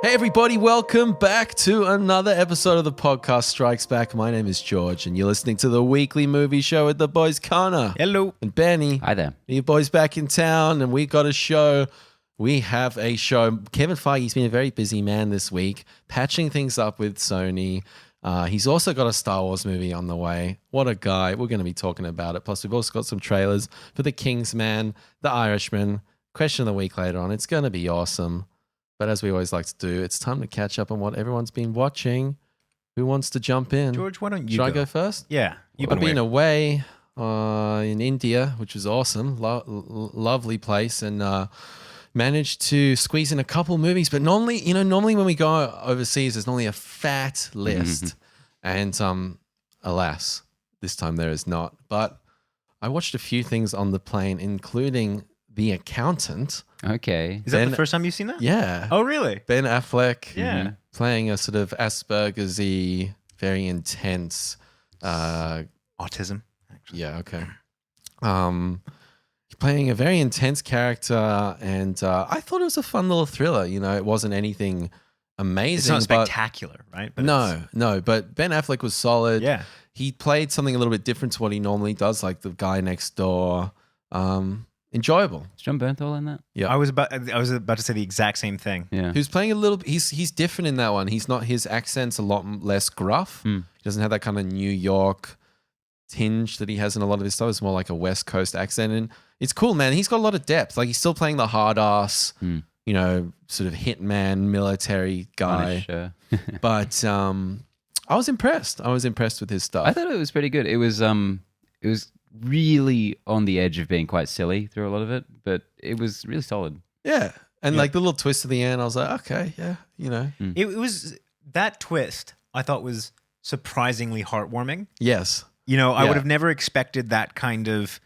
Hey everybody, welcome back to another episode of the podcast Strikes Back. My name is George and you're listening to the weekly movie show with the boys Connor. Hello. And Benny. Hi there. You boys back in town and we got a show. We have a show. Kevin Feige's been a very busy man this week, patching things up with Sony. He's also got a Star Wars movie on the way. What a guy. We're going to be talking about it. Plus we've also got some trailers for The Kingsman, The Irishman, Question of the Week later on. It's going to be awesome. But as we always like to do, it's time to catch up on what everyone's been watching. Who wants to jump in? George, why don't you Should I go first? Yeah. I've been away in India, which was awesome. Lovely place. And managed to squeeze in a couple movies. But normally when we go overseas, there's normally a fat list. And alas, this time there is not. But I watched a few things on the plane, including The Accountant. Okay. Is that the first time you've seen that? Yeah. Oh, really? Ben Affleck. Yeah. Playing a sort of Asperger's-y, very intense. Autism, actually. Yeah, okay. Playing a very intense character, and I thought it was a fun little thriller. You know, it wasn't anything amazing. It's not spectacular, right? But no. But Ben Affleck was solid. Yeah. He played something a little bit different to what he normally does, like the guy next door. Enjoyable. Is John Bernthal in that? Yeah. I was about to say the exact same thing. Yeah. Who's playing a little. He's different in that one. He's not. His accent's a lot less gruff. He doesn't have that kind of New York tinge that he has in a lot of his stuff. It's more like a West Coast accent, and it's cool, man. He's got a lot of depth. Like he's still playing the hard ass, sort of hitman military guy. Punisher. But I was impressed. I was impressed with his stuff. I thought it was pretty good. It was really on the edge of being quite silly through a lot of it, but it was really solid. Yeah. And like the little twist at the end, I was like, okay, yeah, you know. It was that twist I thought was surprisingly heartwarming. Yes. You know, I would have never expected that kind of,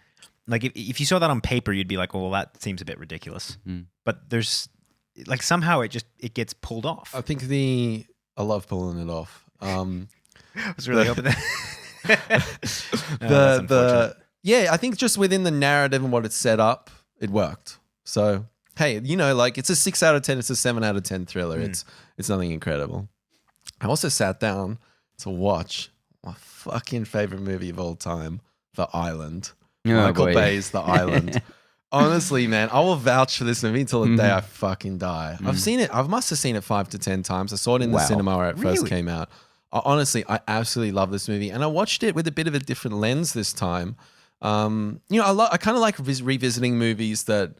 like if you saw that on paper, you'd be like, oh, well, that seems a bit ridiculous. But there's like somehow it gets pulled off. I think I love pulling it off. I was really hoping that. I think just within the narrative and what it's set up, it worked. So hey, like it's a 6 out of 10, it's a 7 out of 10 thriller. It's nothing incredible. I also sat down to watch my fucking favorite movie of all time, The Island. Michael Bay's The Island. Honestly, man, I will vouch for this movie until the day I fucking die. I've seen it. I must have seen it 5 to 10 times. I saw it in the cinema where it first came out. Honestly, I absolutely love this movie, and I watched it with a bit of a different lens this time. I kind of like revisiting movies that,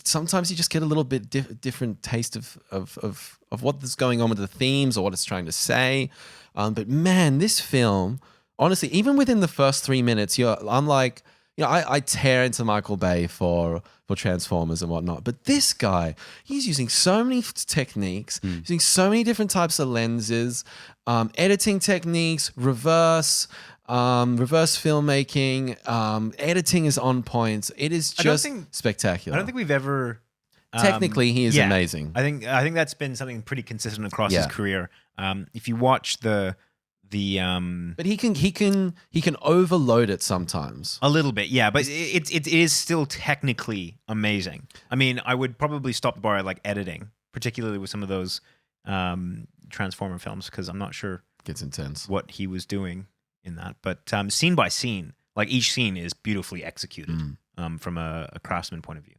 sometimes you just get a little bit different taste of what is going on with the themes or what it's trying to say. But man, this film, honestly, even within the first 3 minutes, I'm like, I tear into Michael Bay for Transformers and whatnot. But this guy, he's using so many techniques, using so many different types of lenses, editing techniques, reverse filmmaking, editing is on point. It is just spectacular. I don't think we've ever... Technically, he is amazing. I think that's been something pretty consistent across his career. If you watch but he can overload it sometimes a little bit, yeah. But it is still technically amazing. I mean, I would probably stop the bar at like editing, particularly with some of those Transformer films, because I'm not sure gets intense what he was doing in that. But scene by scene, like each scene is beautifully executed from a craftsman point of view.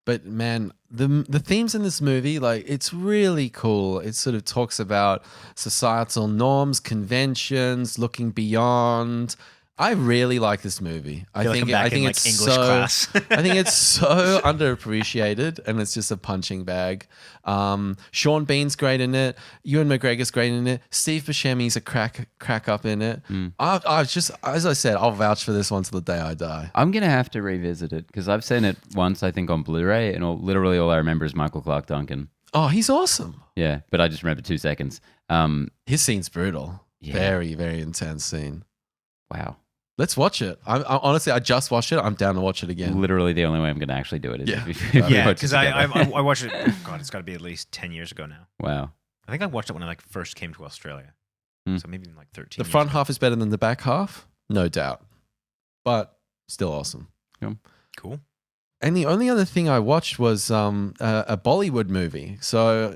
But man, the themes in this movie, like, it's really cool. It sort of talks about societal norms, conventions, looking beyond. I really like this movie. I think it's English class. I think it's so underappreciated, and it's just a punching bag. Sean Bean's great in it. Ewan McGregor's great in it. Steve Buscemi's a crack up in it. I just, as I said, I'll vouch for this one till the day I die. I'm gonna have to revisit it because I've seen it once, I think, on Blu-ray, and literally all I remember is Michael Clarke Duncan. Oh, he's awesome. Yeah, but I just remember 2 seconds. His scene's brutal. Yeah. Very, very intense scene. Wow. Let's watch it. Honestly, I just watched it. I'm down to watch it again. Literally the only way I'm going to actually do it is if because I watched it. God, it's got to be at least 10 years ago now. Wow. I think I watched it when I first came to Australia. So maybe like 13 The front half is better than the back half, no doubt. But still awesome. Yeah. Cool. And the only other thing I watched was a Bollywood movie. So,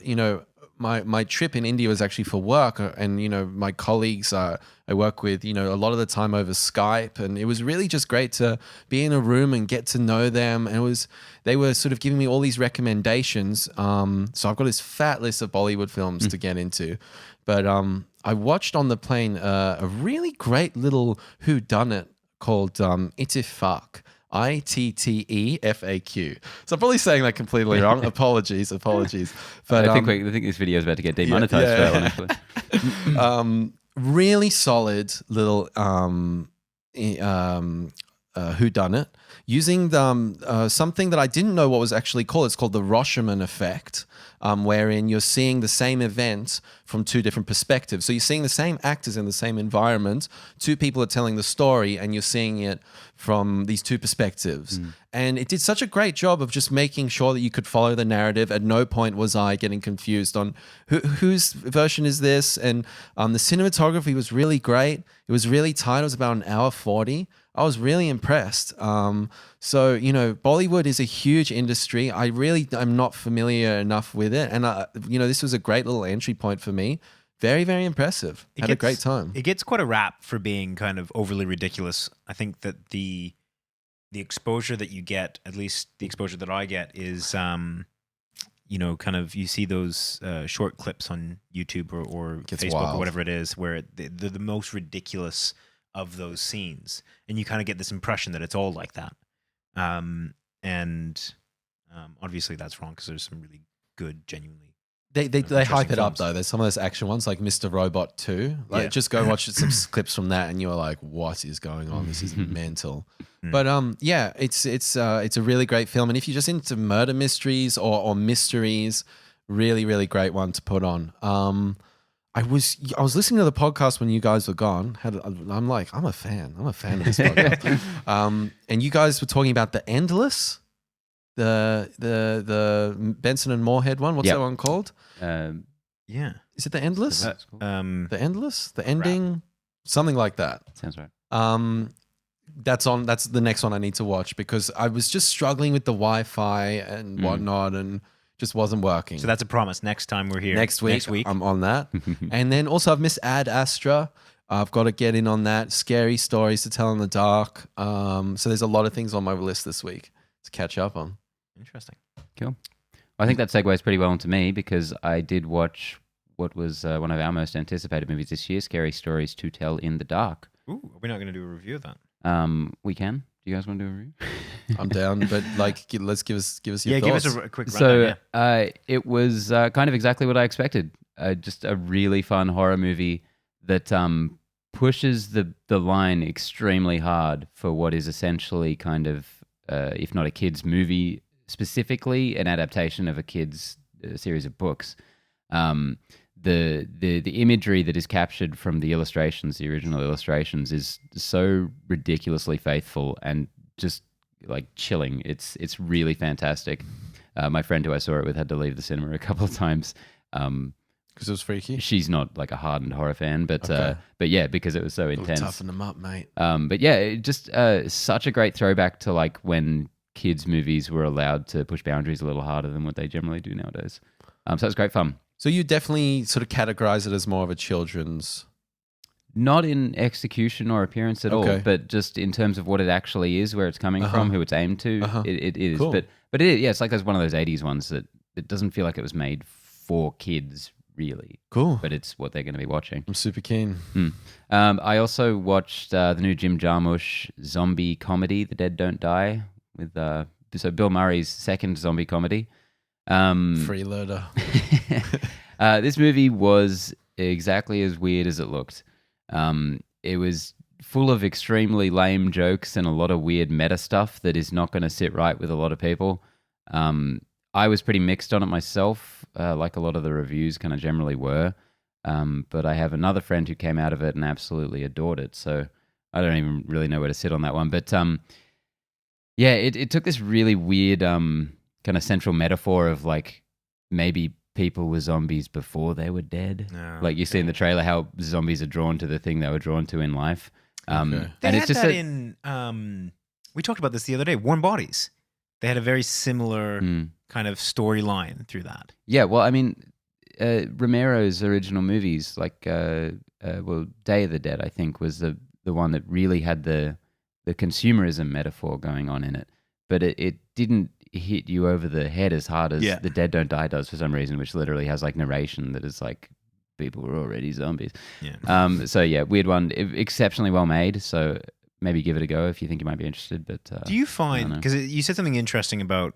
my trip in India was actually for work, and my colleagues I work with, a lot of the time over Skype, and it was really just great to be in a room and get to know them. And they were sort of giving me all these recommendations. So I've got this fat list of Bollywood films to get into, but I watched on the plane a really great little whodunit called Ittifaq. ITTEFAQ. So I'm probably saying that completely wrong. Apologies. But I think this video is about to get demonetized for that one, actually. Really solid little whodunit using something that I didn't know what was actually called. It's called the Rashomon effect, wherein you're seeing the same event from two different perspectives. So you're seeing the same actors in the same environment. Two people are telling the story, and you're seeing it from these two perspectives. And it did such a great job of just making sure that you could follow the narrative. At no point was I getting confused on whose version is this. And the cinematography was really great. It was really tight. It was about an hour 40. I was really impressed. So, Bollywood is a huge industry. I really am not familiar enough with it. And, this was a great little entry point for me. Very, very impressive. Had a great time. It gets quite a rap for being kind of overly ridiculous. I think that the exposure that you get, at least the exposure that I get, is kind of you see those short clips on YouTube or Facebook wild. Or whatever it is, where they're the most ridiculous of those scenes, and you kind of get this impression that it's all like that. Obviously that's wrong, because there's some really good, genuinely. They hype it up though. There's some of those action ones like Mr. Robot 2. Just go watch some clips from that, and you're like, "What is going on? This is mental." But it's a really great film, and if you're just into murder mysteries or mysteries, really really great one to put on. I was listening to the podcast when you guys were gone. I'm a fan of this podcast. And you guys were talking about The Endless. The Benson and Moorhead one. What's that one called? Is it The Endless? The Endless? The Ending? Something like that. Sounds right. That's the next one I need to watch, because I was just struggling with the Wi-Fi and whatnot, and just wasn't working. So that's a promise. Next time we're here. Next week. I'm on that. And then also I've missed Ad Astra. I've got to get in on that. Scary stories to tell in the dark. So there's a lot of things on my list this week to catch up on. Interesting. Cool. I think that segues pretty well into me, because I did watch what was one of our most anticipated movies this year, Scary Stories to Tell in the Dark. Ooh, we're not going to do a review of that. We can. Do you guys want to do a review? I'm down, but let's give us your thoughts. Give us a quick rundown. So it was kind of exactly what I expected. Just a really fun horror movie that pushes the line extremely hard for what is essentially kind of, if not a kid's movie, specifically an adaptation of a kid's series of books. The imagery that is captured from the illustrations, the original illustrations, is so ridiculously faithful and just like chilling. It's really fantastic. My friend who I saw it with had to leave the cinema a couple of times. Because it was freaky? She's not like a hardened horror fan, but yeah, because it was so intense. Toughen them up, mate. But yeah, it just such a great throwback to like when kids' movies were allowed to push boundaries a little harder than what they generally do nowadays. So it's great fun. So you definitely sort of categorize it as more of a children's... Not in execution or appearance at all, but just in terms of what it actually is, where it's coming from, who it's aimed to. It is. Cool. But it is, it's like one of those 80s ones that it doesn't feel like it was made for kids, really. Cool. But it's what they're going to be watching. I'm super keen. I also watched the new Jim Jarmusch zombie comedy, The Dead Don't Die, with so Bill Murray's second zombie comedy. Freeloader. This movie was exactly as weird as it looked. It was full of extremely lame jokes and a lot of weird meta stuff that is not going to sit right with a lot of people. I was pretty mixed on it myself, like a lot of the reviews kind of generally were. But I have another friend who came out of it and absolutely adored it. So I don't even really know where to sit on that one. But yeah, it took this really weird kind of central metaphor of like maybe people were zombies before they were dead. Like you see in the trailer how zombies are drawn to the thing they were drawn to in life. They and had it's just that in we talked about this the other day, Warm Bodies. They had a very similar kind of storyline through that. Yeah, well, I mean, Romero's original movies, like Day of the Dead, I think, was the one that really had the consumerism metaphor going on in it. But it didn't hit you over the head as hard as The Dead Don't Die does for some reason, which literally has like narration that is like, people were already zombies. Yeah. So yeah, weird one. Exceptionally well made. So maybe give it a go if you think you might be interested. But do you find, because you said something interesting about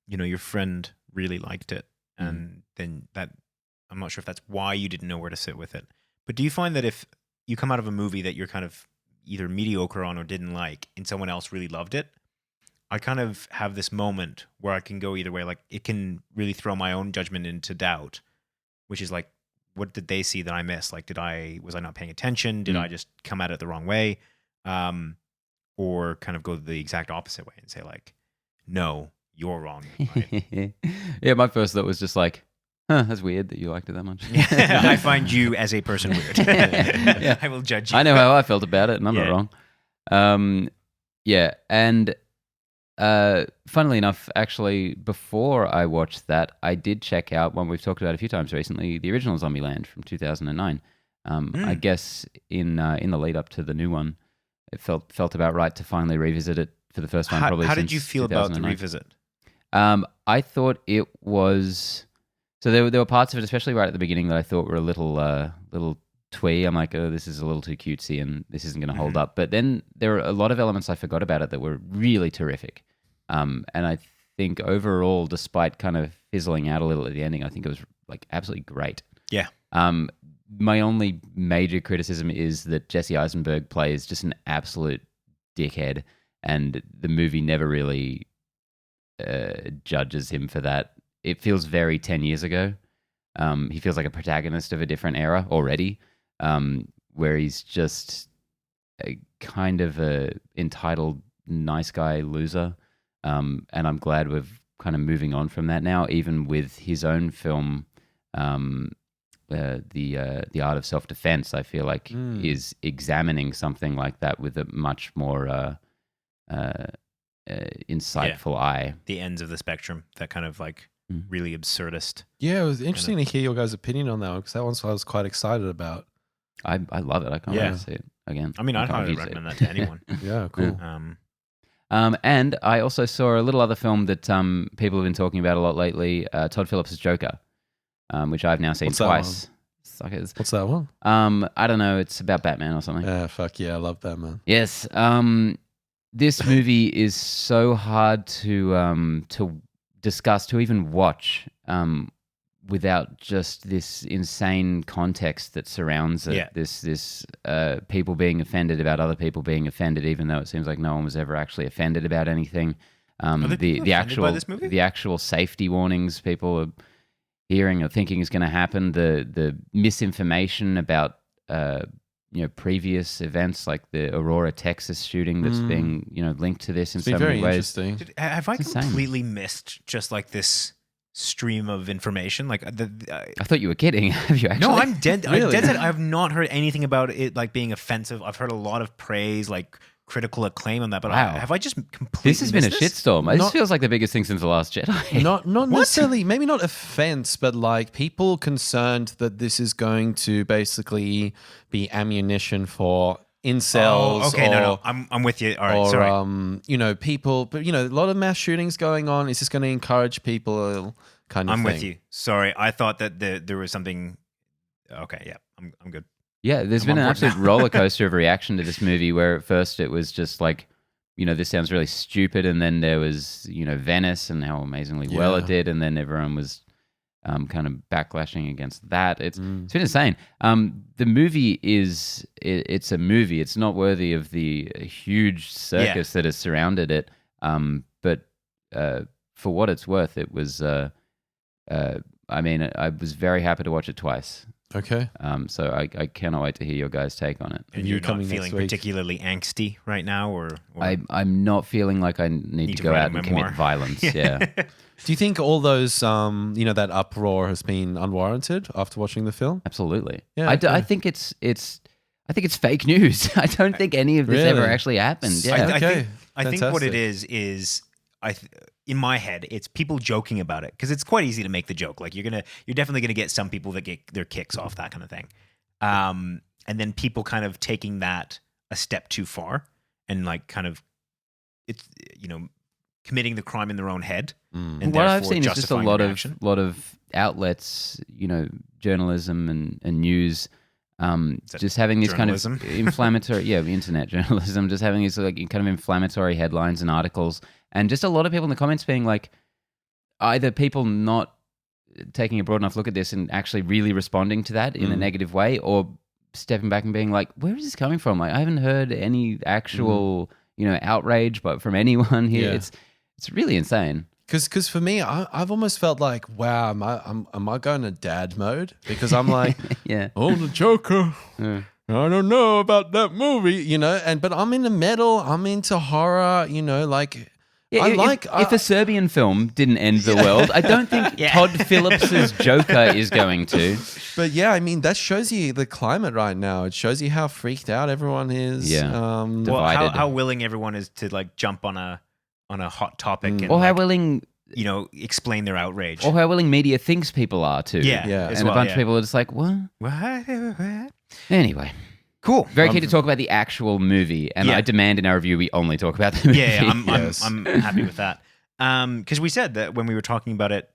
your friend really liked it, and then that, I'm not sure if that's why you didn't know where to sit with it. But do you find that if you come out of a movie that you're kind of either mediocre on or didn't like, and someone else really loved it, I kind of have this moment where I can go either way. Like, it can really throw my own judgment into doubt, which is like, what did they see that I missed? Like, was I not paying attention? Did I just come at it the wrong way? Or kind of go the exact opposite way and say like, no, you're wrong. Right? Yeah, my first thought was just like, that's weird that you liked it that much. I find you as a person weird. Yeah. I will judge you. I know how I felt about it, and I'm not wrong. Yeah, and funnily enough, actually, before I watched that, I did check out one we've talked about a few times recently, the original Zombieland from 2009. I guess in the lead up to the new one, it felt about right to finally revisit it for the first time. Probably. How since did you feel about the revisit? I thought it was. So there were parts of it, especially right at the beginning, that I thought were a little twee. I'm like, oh, this is a little too cutesy, and this isn't going to hold up. But then there were a lot of elements I forgot about it that were really terrific. And I think overall, despite kind of fizzling out a little at the ending, I think it was like absolutely great. Yeah. My only major criticism is that Jesse Eisenberg plays just an absolute dickhead, and the movie never really judges him for that. It feels very 10 years ago. He feels like a protagonist of a different era already, where he's just a kind of a entitled nice guy loser. And I'm glad we're kind of moving on from that now, even with his own film, The Art of Self-Defense, I feel like is examining something like that with a much more insightful eye. The ends of the spectrum, that kind of like really absurdist. Yeah, it was interesting to hear your guys' opinion on that one, because that one's what I was quite excited about. I love it. I can't wait to see it again. I mean, I'd highly recommend that to anyone. Yeah, cool. And I also saw a little other film that people have been talking about a lot lately, Todd Phillips' Joker, which I've now seen twice. Suckers. What's that one? I don't know. It's about Batman or something. Yeah, fuck yeah, I love Batman. Yes. This movie is so hard to discuss, to even watch, without just this insane context that surrounds it. Yeah. This people being offended about other people being offended, even though it seems like no one was ever actually offended about anything. The actual safety warnings people are hearing or thinking is going to happen. The misinformation about previous events like the Aurora, Texas shooting that's being linked to this in so many ways. Interesting. Have I completely missed just like this stream of information? Like I thought you were kidding. Have you actually? No, I'm dead. Really? I'm dead set. I have not heard anything about it like being offensive. I've heard a lot of praise, like critical acclaim on that. But wow. have I just completely? This has been a shitstorm. This feels like the biggest thing since The Last Jedi. Not necessarily, maybe not offense, but like people concerned that this is going to basically be ammunition for incels. Oh, okay, no, I'm with you. All right, or, sorry. People, but a lot of mass shootings going on. Is this going to encourage people? Kind of. I'm thing. with you. Sorry, I thought that there was something. Okay, yeah, I'm good. Yeah, there's been an absolute roller coaster of reaction to this movie, where at first it was just like, this sounds really stupid, and then there was, Venice and how amazingly well it did, and then everyone was kind of backlashing against that. It's been insane. The movie it's a movie. It's not worthy of the huge circus that has surrounded it. But for what it's worth, it was. I was very happy to watch it twice. Okay. So I cannot wait to hear your guys' take on it. And you're not feeling particularly angsty right now, or I'm not feeling like I need to go out and commit violence. Yeah. Do you think all those, that uproar has been unwarranted after watching the film? Absolutely. Yeah. I think it's fake news. I don't think any of this ever actually happened. Yeah. I think what it is in my head, it's people joking about it because it's quite easy to make the joke. Like you're definitely gonna get some people that get their kicks off that kind of thing, and then people kind of taking that a step too far and like kind of it's committing the crime in their own head. And what I've seen is just a justifying lot their of action. outlets, journalism and news, just having these journalism? kind of inflammatory, internet journalism, just having these like kind of inflammatory headlines and articles, and just a lot of people in the comments being like, either people not taking a broad enough look at this and actually really responding to that in a negative way, or stepping back and being like, where is this coming from? Like, I haven't heard any actual, outrage, but from anyone here, Yeah. it's really insane. Because for me, I've almost felt like, wow, am I going to dad mode? Because I'm like, Yeah. oh, the Joker. Yeah. I don't know about that movie, but I'm into metal. I'm into horror, like. Yeah, if a Serbian film didn't end the world, I don't think Todd Phillips's Joker is going to. But yeah, I mean, that shows you the climate right now. It shows you how freaked out everyone is. Yeah. Well, Divided. how willing everyone is to like jump on a hot topic and Or how like, willing, explain their outrage. or how willing media thinks people are too. Yeah, Yeah. as And well, a bunch yeah. of people are just like, what? What? Anyway, Cool. very keen to talk about the actual movie, and I demand in our review we only talk about the movie. Yeah, Yes. I'm happy with that. Because we said that when we were talking about it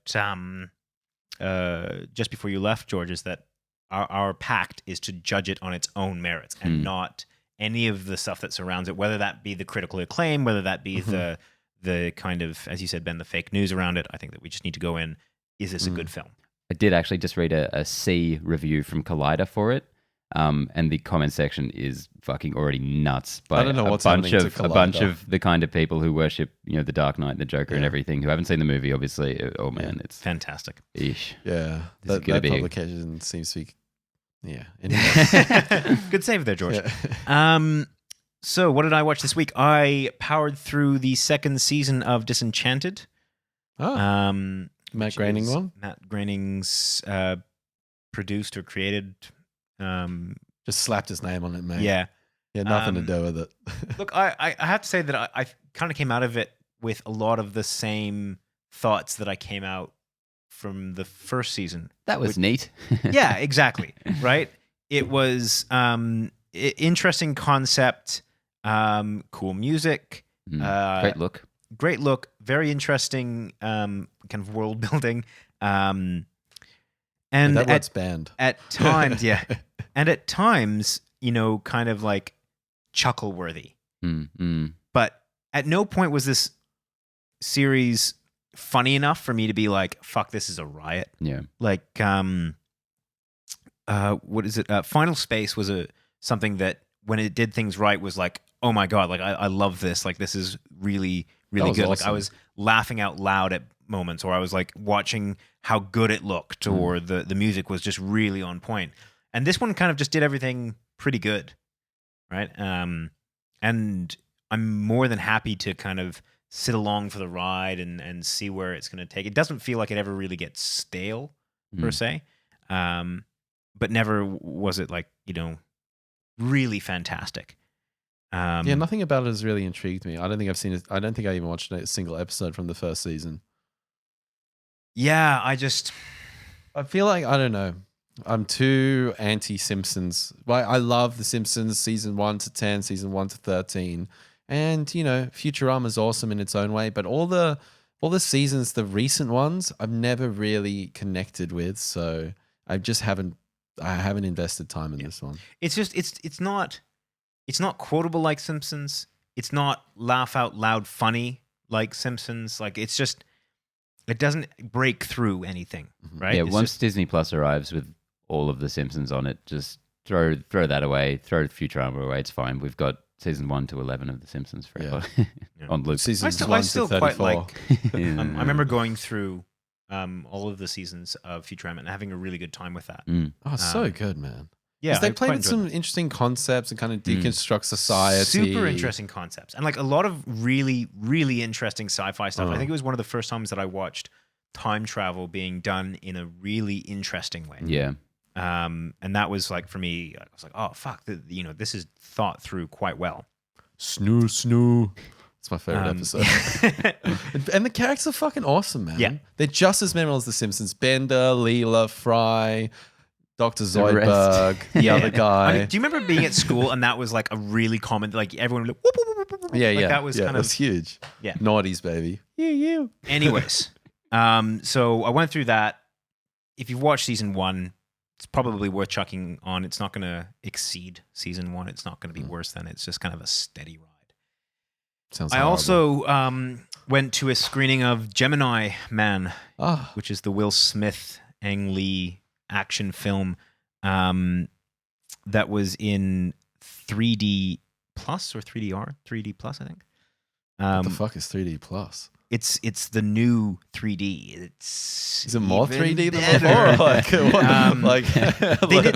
just before you left, George, is that our pact is to judge it on its own merits and not any of the stuff that surrounds it, whether that be the critical acclaim, whether that be the kind of, as you said, Ben, the fake news around it. I think that we just need to go in, is this a good film? I did actually just read a C review from Collider for it. And the comment section is fucking already nuts. By I don't know what's happening to a bunch Collider. of the kind of people who worship, the Dark Knight, the Joker, and everything, who haven't seen the movie. Obviously, oh man, it's Fantastic. ish. Yeah. This is That gonna be- publication seems to be. Yeah. Anyway. Good save there, George. Yeah. So what did I watch this week? I powered through the second season of Disenchanted. Oh, Matt Matt Groening one? Matt Groening's produced or created. Just slapped his name on it, mate. Yeah. Yeah, nothing to do with it. Look, I have to say that I kind of came out of it with a lot of the same thoughts that I came out from the first season. That was neat. Yeah, exactly. Right? It was interesting concept, cool music, Great look. great look, very interesting kind of world building. And that word's banned. at times, yeah. And at times, kind of like chuckle worthy. But at no point was this series funny enough for me to be like, fuck, this is a riot. Yeah. Like, what is it? Final Space was something that when it did things right was like, oh my God, like I love this. Like this is really, really was good. Like I awesome. was laughing out loud at moments, or I was like watching how good it looked, or the music was just really on point. And this one kind of just did everything pretty good. Right. And I'm more than happy to kind of sit along for the ride and see where it's going to take. It doesn't feel like it ever really gets stale per se. But never was it like, really fantastic. Yeah, nothing about it has really intrigued me. I don't think I've seen it. I don't think I even watched a single episode from the first season. Yeah, I feel like, I don't know. I'm too anti-Simpsons. Like, I love The Simpsons season 1 to 10, season 1 to 13. And, Futurama's awesome in its own way. But all the seasons, the recent ones, I've never really connected with. So I haven't invested time in this one. it's just, it's not quotable like Simpsons. It's not laugh out loud funny like Simpsons. Like it's just, it doesn't break through anything, right? Yeah, It's once just- Disney Plus arrives with all of The Simpsons on it, just throw that away, throw Futurama away. It's fine. We've got season 1 to 11 of The Simpsons forever on loop. Seasons I 1 still to 34. quite like. Yeah. I remember going through all of the seasons of Futurama and having a really good time with that. Oh, so good, man. Yeah, They I played quite with enjoyed some interesting concepts and kind of deconstruct society. super interesting concepts and like a lot of really, really interesting sci-fi stuff. I think it was one of the first times that I watched time travel being done in a really interesting way. Yeah. And that was like, for me, I was like, oh fuck, this is thought through quite well. Snoo. It's my favorite episode. And the characters are fucking awesome, man. Yeah. They're just as memorable as The Simpsons. Bender, Leela, Fry, Dr. The rest. Zoidberg, the other guy. I mean, do you remember being at school and that was like a really common, like everyone would like, whoop, whoop, whoop, whoop, whoop. Yeah, Like, yeah. that was kind that of was huge. Yeah. Naughties, baby. Yeah. Anyways, so I went through that. If you've watched season 1, it's probably worth chucking on. It's not going to exceed season 1. It's not going to be worse than. It's just kind of a steady ride. Sounds I horrible. also went to a screening of Gemini Man, Ah, which is the Will Smith, Ang Lee action film that was in 3D Plus or 3DR? 3D Plus, I think. what the fuck is 3D plus? It's the new 3D. Is it more even 3D than better. before? Like,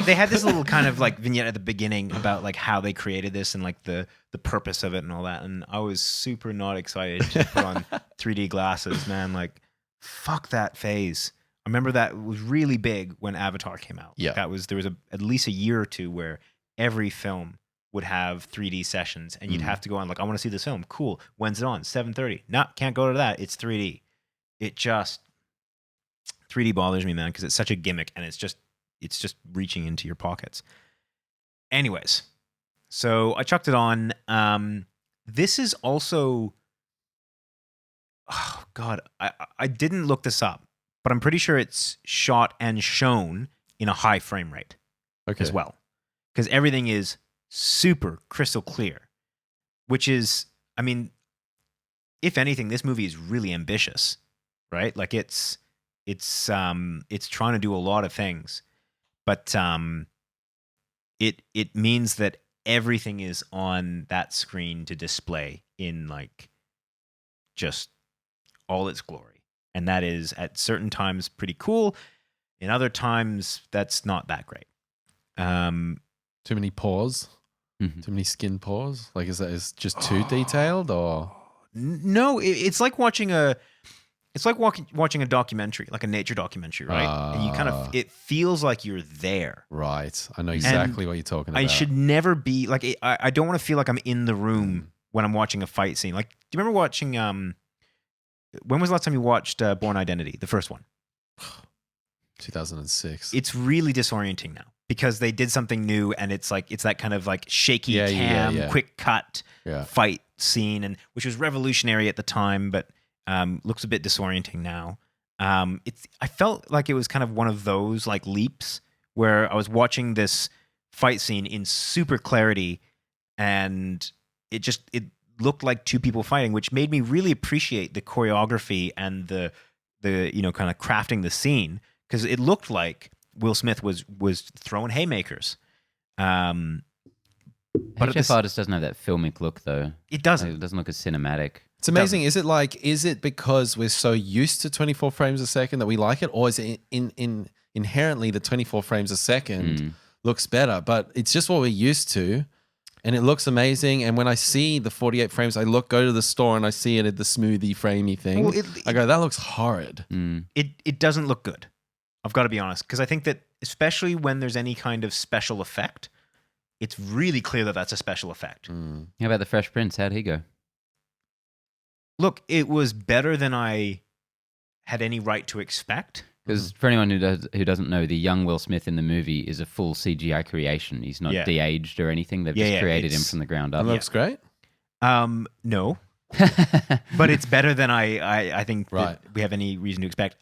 They had this little kind of like vignette at the beginning about like how they created this and like the purpose of it and all that. And I was super not excited to put on 3D glasses, man. Like, fuck that phase. I remember that was really big when Avatar came out. Yeah. There was at least a year or two where every film would have 3D sessions and you'd have to go on like, I want to see this film. Cool. When's it on? 7:30. No, can't go to that. It's 3D. It just 3D bothers me, man, because it's such a gimmick and it's just reaching into your pockets. Anyways, so I chucked it on. This is also, oh God, I didn't look this up, but I'm pretty sure it's shot and shown in a high frame rate as well, because everything is super crystal clear, which is, I mean, if anything, this movie is really ambitious, right? Like it's trying to do a lot of things, but it means that everything is on that screen to display in like just all its glory, and that is at certain times pretty cool. In other times, that's not that great. too many pores? Too many skin pores? Like, is just too detailed, or? No, it's like watching a watching a documentary, like a nature documentary, right? And you kind of, it feels like you're there. Right. I know exactly what you're talking about. I should never be like, I don't want to feel like I'm in the room when I'm watching a fight scene. Like, do you remember watching, when was the last time you watched Born Identity, the first one? 2006. It's really disorienting now because they did something new and it's like, it's that kind of like shaky cam, quick cut fight scene, and which was revolutionary at the time, but looks a bit disorienting now. I felt like it was kind of one of those like leaps where I was watching this fight scene in super clarity and it looked like two people fighting, which made me really appreciate the choreography and the kind of crafting the scene, because it looked like Will Smith was throwing haymakers. But HF Artist doesn't have that filmic look, though. It doesn't. It doesn't look as cinematic. It's amazing. Is it because we're so used to 24 frames a second that we like it, or is it inherently the 24 frames a second looks better? But it's just what we're used to, and it looks amazing. And when I see the 48 frames, I go to the store and I see it at the smoothie framey thing. Well, I go, that looks horrid. It doesn't look good. I've got to be honest, because I think that especially when there's any kind of special effect, it's really clear that that's a special effect. How about the Fresh Prince? How'd he go? Look, it was better than I had any right to expect. Because for anyone who doesn't know, the young Will Smith in the movie is a full CGI creation. He's not de-aged or anything. They've just created him from the ground up. That looks great. No. But it's better than I think that we have any reason to expect.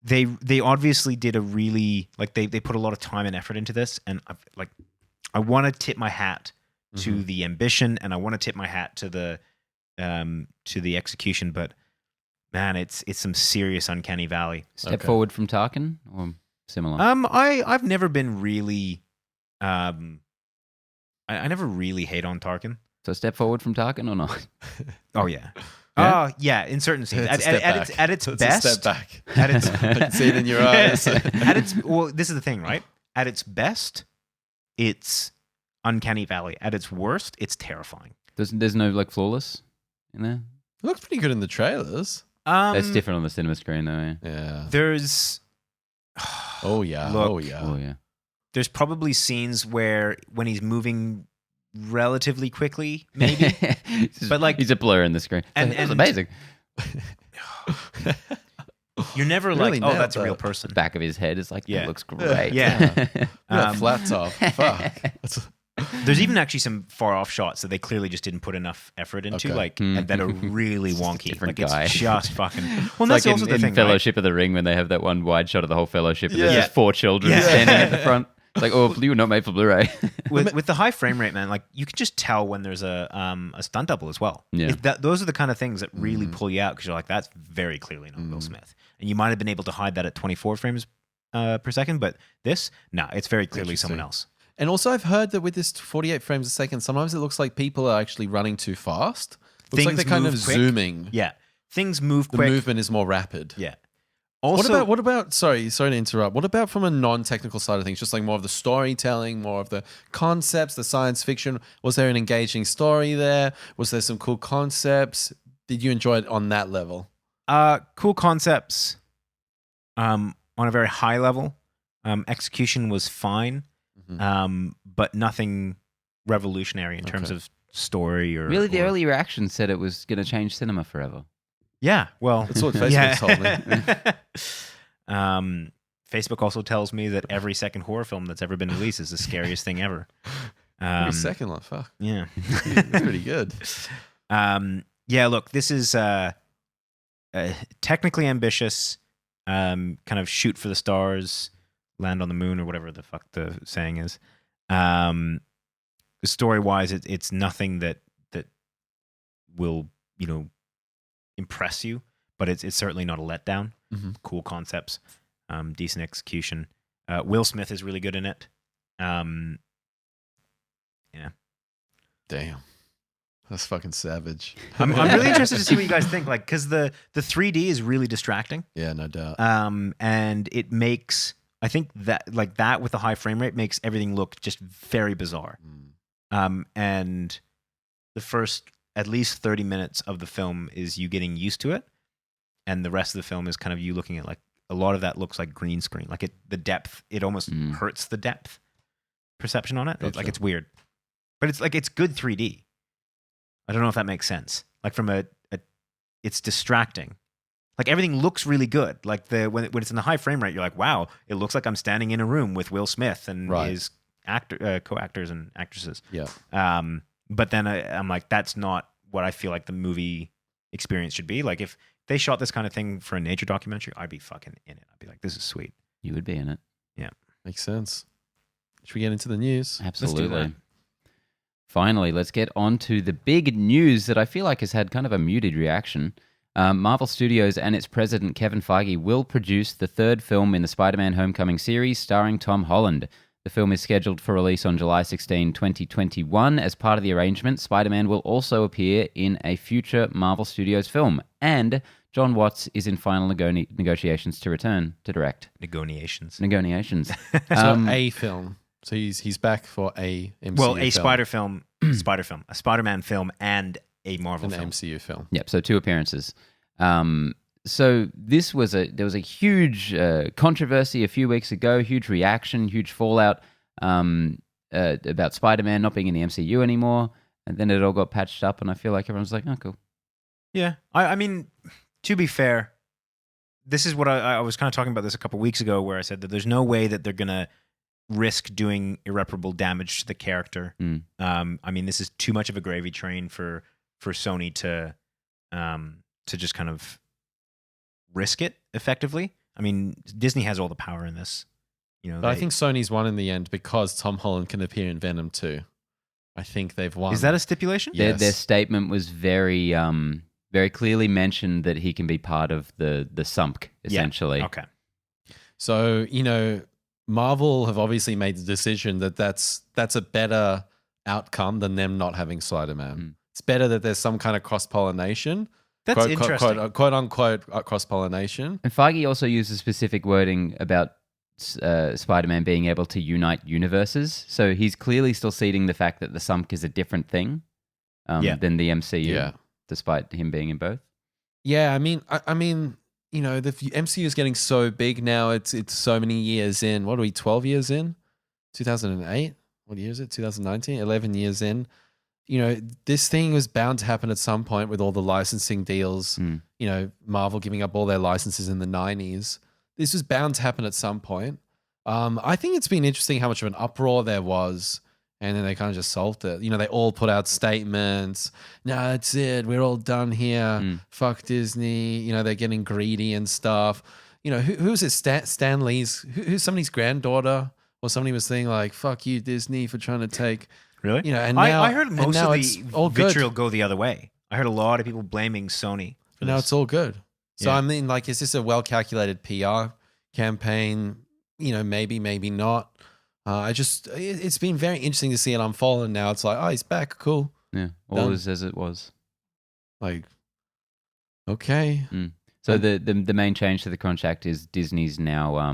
They obviously did a really, like, they put a lot of time and effort into this, and I want to tip my hat to the ambition, and I want to tip my hat to the execution, but man, it's some serious uncanny valley. Step forward from Tarkin or similar? I've never been really I never really hate on Tarkin. So step forward from Tarkin or not? Oh yeah. Yeah? Yeah, in certain scenes. It's At its best. a step back. At its I can see it in your eyes. well, this is the thing, right? At its best, it's uncanny valley. At its worst, it's terrifying. There's no like flawless in there? It looks pretty good in the trailers. That's different on the cinema screen though. Yeah. There's Oh yeah. Look, oh yeah. Oh yeah. there's probably scenes where when he's moving relatively quickly, maybe. But like he's a blur in the screen. And- It was and- amazing. you're never Really like, oh, nailed that's a real that. person. The back of his head is like, Yeah. that looks great. Yeah. Yeah, flat top. Fuck. That's- There's even actually some far off shots that they clearly just didn't put enough effort into, Okay. like, and that are really wonky. different Like guy. it's just fucking. Well, It's and like that's also in, the in thing. Right? Fellowship of the Ring when they have that one wide shot of the whole Fellowship and there's Yeah. just 4 children Yeah. standing at the front. It's like, oh, you were not made for Blu-ray. With the high frame rate, man, like you can just tell when there's a stunt double as well. Yeah. Those are the kind of things that really pull you out because you're like, that's very clearly not Will Smith, and you might have been able to hide that at 24 frames per second, but this, no, it's very clearly someone else. And also, I've heard that with this 48 frames a second, sometimes it looks like people are actually running too fast. Looks like Things they're kind of move quick. zooming. Yeah, things move The quick. movement is more rapid. Yeah. Also, What about sorry to interrupt. What about from a non-technical side of things, just like more of the storytelling, more of the concepts, the science fiction? Was there an engaging story there? Was there some cool concepts? Did you enjoy it on that level? cool concepts on a very high level. Execution was fine, but nothing revolutionary in terms Okay. of story or Really, the or- early reaction said it was going to change cinema forever. Yeah, well, That's what Facebook told me. Facebook also tells me that every second horror film that's ever been released is the scariest thing ever. Every second, like fuck, Yeah. that's pretty good. Yeah, look, this is technically ambitious, kind of shoot for the stars, land on the moon, or whatever the fuck the saying is. Story-wise, it's nothing that will, impress you, but it's certainly not a letdown. Mhm. Cool concepts, decent execution. Will Smith is really good in it. Damn, that's fucking savage. I'm really interested to see what you guys think, like, because the 3D is really distracting. Yeah, no doubt. And it makes, I think that like that with the high frame rate makes everything look just very bizarre. And the first at least 30 minutes of the film is you getting used to it, and the rest of the film is kind of you looking at like a lot of that looks like green screen, like the depth, it almost hurts the depth perception on it. Gotcha. Like it's weird, but it's like it's good 3D. I don't know if that makes sense. Like from it's distracting. Like everything looks really good. Like when it's in the high frame rate, you're like, wow, it looks like I'm standing in a room with Will Smith and Right. his co-actors and actresses. Yeah. But then I'm like, that's not what I feel like the movie experience should be. Like if they shot this kind of thing for a nature documentary, I'd be fucking in it. I'd be like, this is sweet. You would be in it. Makes sense. Should we get into the news? Absolutely. Finally, let's get on to the big news that I feel like has had kind of a muted reaction. Marvel Studios and its president, Kevin Feige, will produce the third film in the Spider-Man Homecoming series starring Tom Holland. The film is scheduled for release on July 16, 2021. As part of the arrangement, Spider-Man will also appear in a future Marvel Studios film. And John Watts is in final negotiations to return to direct. Negotiations. Negotiations. So a film. So he's back for a MCU Well, a film. a Spider-Man film, and a Marvel An film. MCU film. Yep, so 2 appearances. So there was a huge controversy a few weeks ago, huge reaction, huge fallout about Spider-Man not being in the MCU anymore, and then it all got patched up, and I feel like everyone's like, oh, cool. Yeah. I mean, to be fair, this is what I was kind of talking about this a couple weeks ago, where I said that there's no way that they're going to risk doing irreparable damage to the character. I mean, this is too much of a gravy train for Sony to just kind of risk it effectively. I mean, Disney has all the power in this. But I think Sony's won in the end because Tom Holland can appear in Venom 2. I think they've won. Is that a stipulation? Yeah. Yes. Their statement was very very clearly mentioned that he can be part of the Sump, essentially. Yeah. Okay. So, Marvel have obviously made the decision that that's a better outcome than them not having Spider-Man. It's better that there's some kind of cross-pollination. That's interesting. Quote unquote cross-pollination. And Feige also uses specific wording about Spider-Man being able to unite universes. So he's clearly still seeding the fact that the Sump is a different thing than the MCU, despite him being in both. Yeah, I mean, the MCU is getting so big now. It's so many years in. What are we? 12 years in? 2008. what year is it? 2019, 11 years in. You know, this thing was bound to happen at some point with all the licensing deals. You know, Marvel giving up all their licenses in the 90s. This was bound to happen at some point. I think it's been interesting how much of an uproar there was, and then they kind of just solved it. You know, they all put out statements. No, that's it. We're all done here. Fuck Disney. You know, they're getting greedy and stuff. You know, who's it? Stan Lee's, who's somebody's granddaughter or somebody was saying like, fuck you, Disney, for trying to take. Really? You know, and now, I heard most of it's the all vitriol good. go the other way. I heard a lot of people blaming Sony. For Now this. it's all good. So, Yeah. I mean, like, is this a well-calculated PR campaign? You know, maybe not. It's been very interesting to see it unfold, and now it's like, oh, he's back, cool. Yeah, all Done. is as it was. Like, okay. So the main change to the contract is Disney's now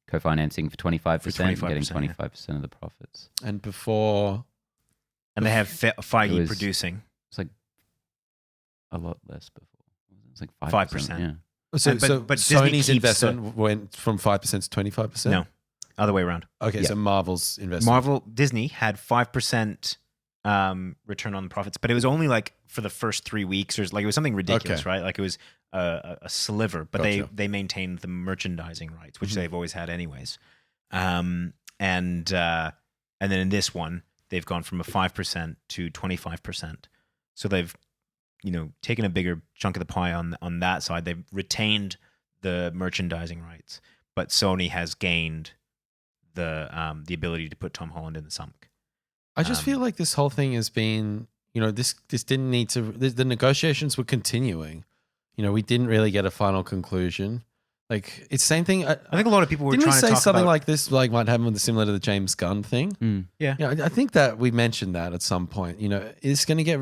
co-financing for 25%, getting 25% of the profits. And before, And they have Feige It was- producing. It's like a lot less before. It's like 5%. Yeah. But Disney Sony's keeps investment went from 5% to 25%. No, other way around. Okay, Yeah. so Marvel's investment. Disney had 5% return on the profits, but it was only like for the first 3 weeks, or like it was something ridiculous, Okay. right? Like it was a sliver, but Gotcha. they maintained the merchandising rights, which they've always had anyways. And then in this one, they've gone from a 5% to 25%. So they've, you know, taken a bigger chunk of the pie on that side. They've retained the merchandising rights, but Sony has gained the ability to put Tom Holland in the sunk. I just feel like this whole thing has been, you know, this didn't need to. The negotiations were continuing. You know, we didn't really get a final conclusion. Like, it's the same thing. I think a lot of people were Didn't we trying to say talk something about, like this, like might happen with similar to the James Gunn thing? yeah. Yeah, I think that we mentioned that at some point. You know, it's going to get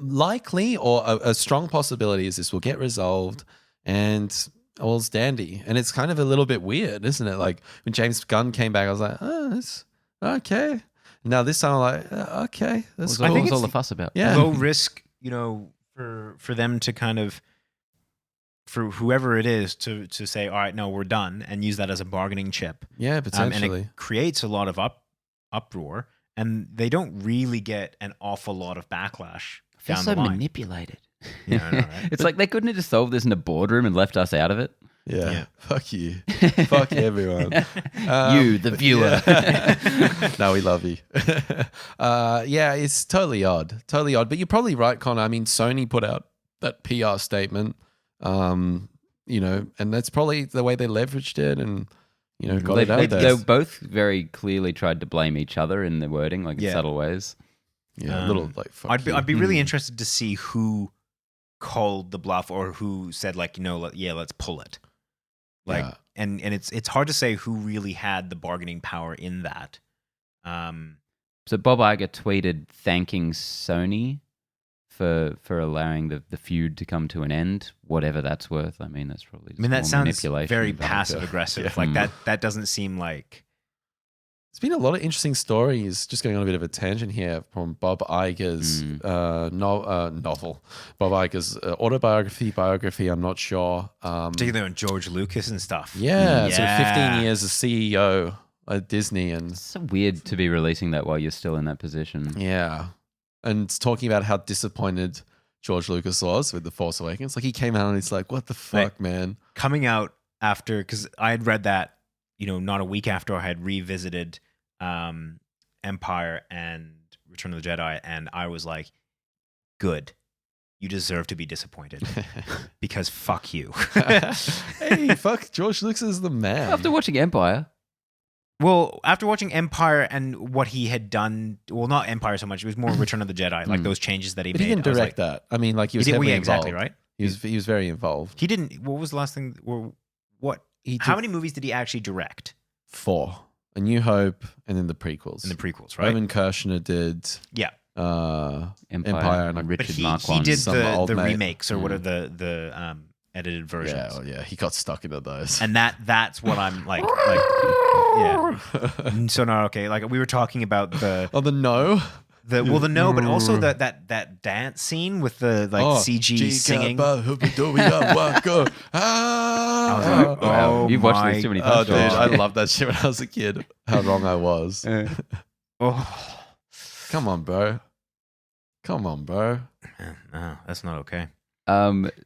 likely, or a strong possibility is this will get resolved and all's dandy. And it's kind of a little bit weird, isn't it? Like when James Gunn came back, I was like, oh, it's okay. Now this time I'm like, okay, that's What cool. was all the fuss about? Yeah. Low risk, you know, for them to kind of, for whoever it is to say, all right, no, we're done, and use that as a bargaining chip. Yeah, And potentially. it creates a lot of uproar, and they don't really get an awful lot of backlash I feel down so the line. manipulated. Yeah, I know, right? It's like they couldn't have just solved this in a boardroom and left us out of it. Yeah. Yeah. Fuck you. Fuck everyone. You, the viewer. Yeah. No, we love you. Yeah, it's totally odd. Totally odd. But you're probably right, Connor. I mean, Sony put out that PR statement, you know, and that's probably the way they leveraged it and, you know, got it out there. They both very clearly tried to blame each other in the wording, like in Yeah. subtle ways. Yeah, a little like, fuck I'd be you. really interested to see who called the bluff or who said, like, you know, let's pull it. Like, Yeah. and it's hard to say who really had the bargaining power in that. So Bob Iger tweeted thanking Sony for allowing the feud to come to an end, whatever that's worth. I mean, that's probably just I mean, that more sounds manipulation. very but- passive aggressive. Yeah. Like that doesn't seem like. There's been a lot of interesting stories, just going on a bit of a tangent here, from Bob Iger's novel, Bob Iger's biography, I'm not sure. Particularly on George Lucas and stuff. Yeah, so Yeah. 15 years as CEO at Disney, and It's so weird to be releasing that while you're still in that position. yeah, and talking about how disappointed George Lucas was with The Force Awakens. Like, he came out and he's like, what the fuck, man? Coming out after, because I had read that, you know, not a week after I had revisited Empire and Return of the Jedi, and I was like, good. You deserve to be disappointed because fuck you. Hey, fuck, George Lucas is the man. After watching Empire, Well, after watching Empire and what he had done, well, not Empire so much, it was more Return of the Jedi, like those changes that he But made. he didn't I was direct like, that. I mean, like, he was he did, heavily yeah, exactly, involved. right? He was very involved. He didn't, what was the last thing, what, He how did many movies did he actually direct 4. A New Hope, and then the prequels. in the prequels, right? Roman Kirshner did Yeah. Empire and and But he Marquand. did some old the mate. remakes or what are the edited versions. Yeah, he got stuck into those. And that's what I'm like yeah. So no, okay. Like we were talking about the Oh, the no. but also that dance scene with the like CG singing. I was like, wow. You've watched my this too many Oh, times. dude, I George. love that shit when I was a kid. How wrong I was. Oh, Come on, bro. Come on, bro. no, that's not okay.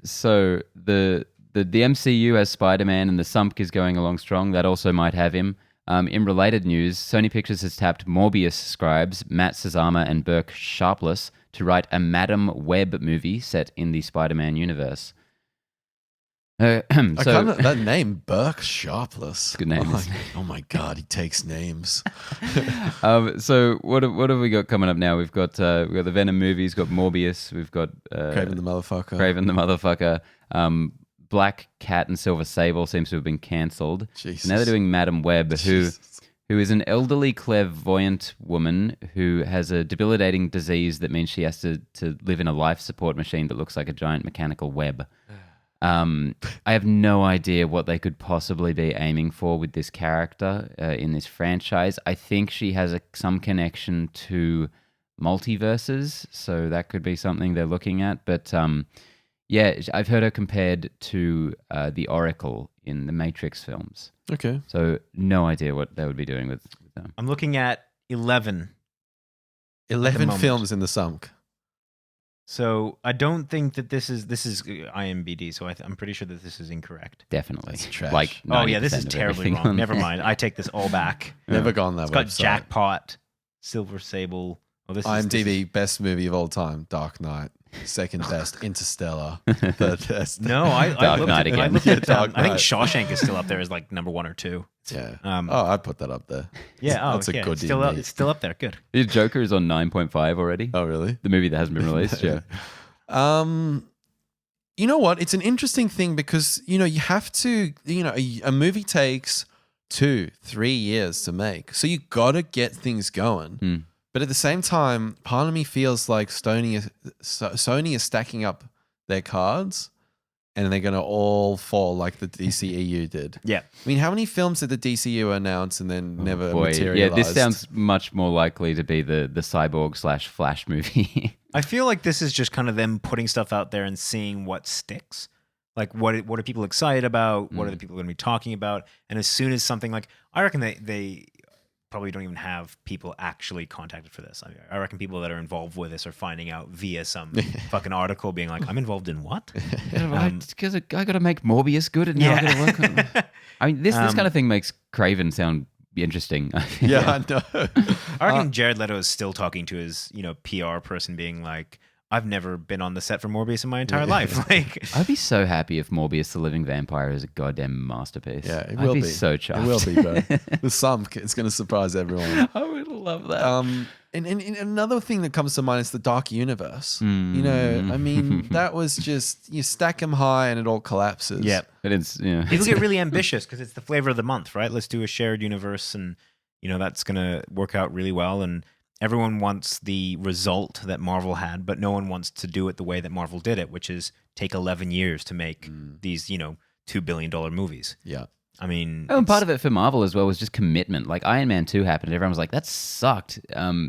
So the MCU has Spider-Man and the Sump is going along strong. That also might have him. In related news, Sony Pictures has tapped Morbius scribes Matt Sazama and Burk Sharpless to write a Madam Web movie set in the Spider-Man universe. That name, Burk Sharpless. Good name, Oh my, isn't oh my God, he takes names. So what have we got coming up now? We've got the Venom movies, got Morbius, we've got Craven the motherfucker. Craven the motherfucker. Black Cat and Silver Sable seems to have been cancelled. Jesus. Now they're doing Madam Web, Jesus. who is an elderly clairvoyant woman who has a debilitating disease that means she has to live in a life support machine that looks like a giant mechanical web. I have no idea what they could possibly be aiming for with this character in this franchise. I think she has some connection to multiverses, so that could be something they're looking at. But yeah, I've heard her compared to the Oracle in the Matrix films. Okay. So no idea what they would be doing with them. I'm looking at 11. 11 moment. films in the sunk. So I don't think that this is IMBD. So I'm pretty sure that this is incorrect. Definitely. That's trash. Like, Oh yeah, this 90% is of terribly everything wrong. on Never there. mind. I take this all back. Never gone that It's got website. Jackpot, Silver Sable. Oh, this is IMDb, best movie of all time, Dark Knight. Second best, Interstellar. Third best. No, I Dark looked Knight at, again. I looked at Dark I think Knight. Shawshank is still up there as like number 1 or 2. Yeah. Um, Oh, I'd put that up there. Yeah, That's a yeah, good still up, D&D. it's still up there. Good. The Joker is on 9.5 already. Oh, really? The movie that hasn't been released. Yeah. You know what? It's an interesting thing because, you have to, a movie takes 2-3 years to make. So you got to get things going. But at the same time, part of me feels like Sony is stacking up their cards and they're going to all fall like the DCEU did. Yeah. I mean, how many films did the DCU announce and then never Boy, materialized? yeah, this sounds much more likely to be the Cyborg/Flash movie. I feel like this is just kind of them putting stuff out there and seeing what sticks. Like what are people excited about? What are the people going to be talking about? And as soon as something like, I reckon they probably don't even have people actually contacted for this. I reckon people that are involved with this are finding out via some fucking article being like, I'm involved in what? Because I got to make Morbius good and now I got to work on it. I mean, this kind of thing makes Craven sound interesting. Yeah, I know. I reckon Jared Leto is still talking to his, PR person being like, I've never been on the set for Morbius in my entire life. Like, I'd be so happy if Morbius the Living Vampire is a goddamn masterpiece. Yeah, it I'd will be be. so chuffed. It will be, bro. The sump, it's going to surprise everyone. I would love that. And another thing that comes to mind is the Dark Universe. I mean, that was just, you stack them high and it all collapses. yeah. But it's, yeah. People get really ambitious because it's the flavor of the month, right? Let's do a shared universe and, that's going to work out really well. And everyone wants the result that Marvel had, but no one wants to do it the way that Marvel did it, which is take 11 years to make these, $2 billion movies. Yeah. I mean... Oh, and part of it for Marvel as well was just commitment. Like Iron Man 2 happened, and everyone was like, that sucked.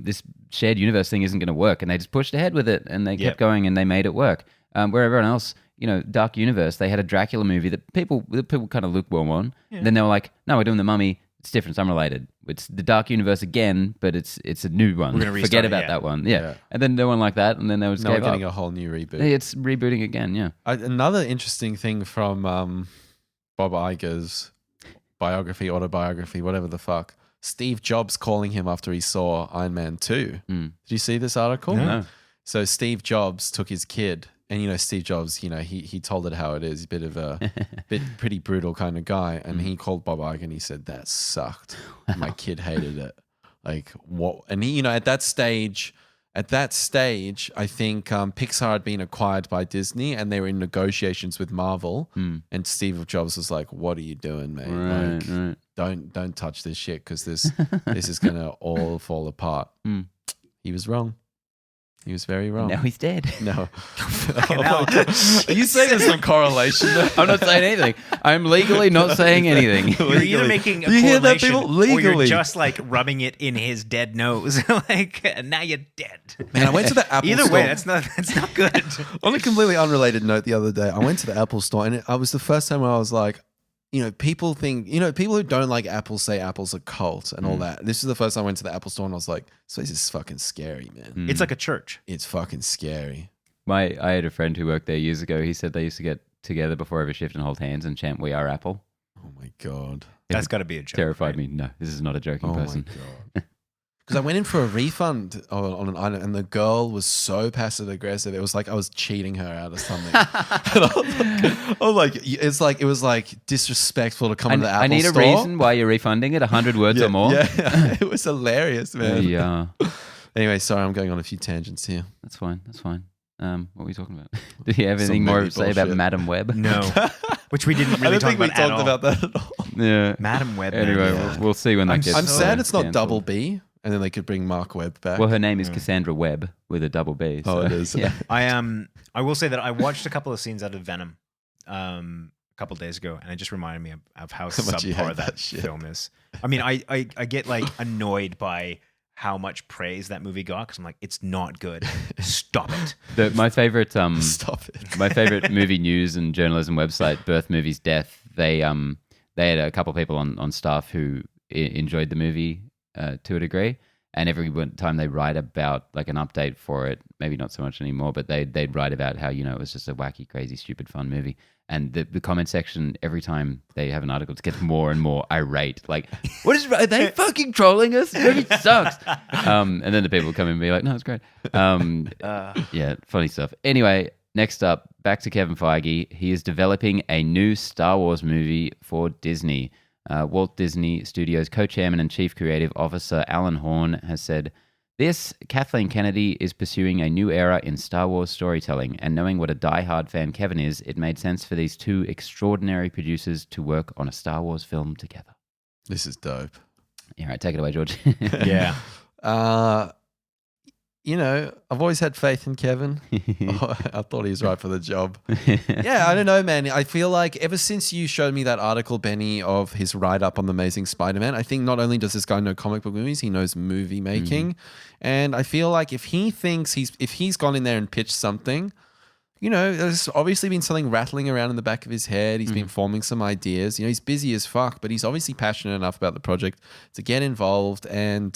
This shared universe thing isn't going to work. And they just pushed ahead with it, and they kept going, and they made it work. Where everyone else, Dark Universe, they had a Dracula movie that people kind of lukewarm on. Yeah. Then they were like, no, we're doing The Mummy. It's different. It's unrelated. It's the Dark Universe again, but it's a new one. We're gonna restart Forget it, about that one. Yeah. And then no one liked that, and then they would Now we're getting a whole new reboot. It's rebooting again, yeah. Another interesting thing from Bob Iger's autobiography, whatever the fuck. Steve Jobs calling him after he saw Iron Man 2. Did you see this article? No. So Steve Jobs took his kid, and Steve Jobs, he told it how it is. He's a bit of a pretty brutal kind of guy, and he called Bob Iger and he said that sucked. My kid hated it. Like what? And he, at that stage, I think Pixar had been acquired by Disney, and they were in negotiations with Marvel. And Steve Jobs was like, "What are you doing, mate? Right. Don't touch this shit because this is gonna all fall apart." He was wrong. He was very wrong. Now he's dead. No. hell. Are you saying there's some correlation there? I'm not saying anything. I'm legally not saying anything. You're either making a You hear that, correlation people? or you're Legally. just like rubbing it in his dead nose. And now you're dead. Man, I went to the Apple Either store. way, that's not good. On a completely unrelated note, the other day, I went to the Apple store, and it was the first time where I was like, people think, people who don't like Apple say Apple's a cult and all that. This is the first time I went to the Apple store and I was like, this place is fucking scary, man. It's like a church. It's fucking scary. I had a friend who worked there years ago. He said they used to get together before every shift and hold hands and chant, "We are Apple." Oh my God. That's got to be a joke. Terrified right? me. No, this is not a joking person. Oh my God. Because I went in for a refund on an item and the girl was so passive aggressive. It was like I was cheating her out of something. And it was like disrespectful to come into the Apple I need store. a reason why you're refunding it, 100 words or more. Yeah, it was hilarious, man. Yeah. Anyway, sorry, I'm going on a few tangents here. That's fine. What were we talking about? Did you have anything more to say about Madam Web? No. Which we didn't really talk about at all. I don't think we talked about that at all. Yeah. Madam Web. Anyway, we'll see when that gets I'm sad it's not cancelled. double B, and then they could bring Mark Webb back. Well, her name is Cassandra Webb with a double B. So, it is. Yeah. I will say that I watched a couple of scenes out of Venom a couple of days ago, and it just reminded me of how much you subpar hate that shit. film is. I mean, I get like annoyed by how much praise that movie got because I'm like, it's not good. Stop it. My favorite Stop it. my favorite movie news and journalism website, Birth Movies Death, they had a couple of people on staff who enjoyed the movie to a degree, and every time they write about like an update for it, maybe not so much anymore, but they'd write about how it was just a wacky, crazy, stupid, fun movie. And the comment section, every time they have an article, it gets more and more irate. Like, are they fucking trolling us? The movie sucks. And then the people come in and be like, no, it's great. Yeah, funny stuff. Anyway, next up, back to Kevin Feige. He is developing a new Star Wars movie for Disney. Walt Disney Studios co-chairman and chief creative officer Alan Horn has said, Kathleen Kennedy is pursuing a new era in Star Wars storytelling, and knowing what a die-hard fan Kevin is, it made sense for these two extraordinary producers to work on a Star Wars film together. This is dope. Yeah, right, take it away, George. Yeah. I've always had faith in Kevin. I thought he was right for the job. Yeah, I don't know, man. I feel like ever since you showed me that article, Benny, of his write-up on The Amazing Spider-Man, I think not only does this guy know comic book movies, he knows movie making. And I feel like if he's gone in there and pitched something, there's obviously been something rattling around in the back of his head. He's been forming some ideas. He's busy as fuck, but he's obviously passionate enough about the project to get involved and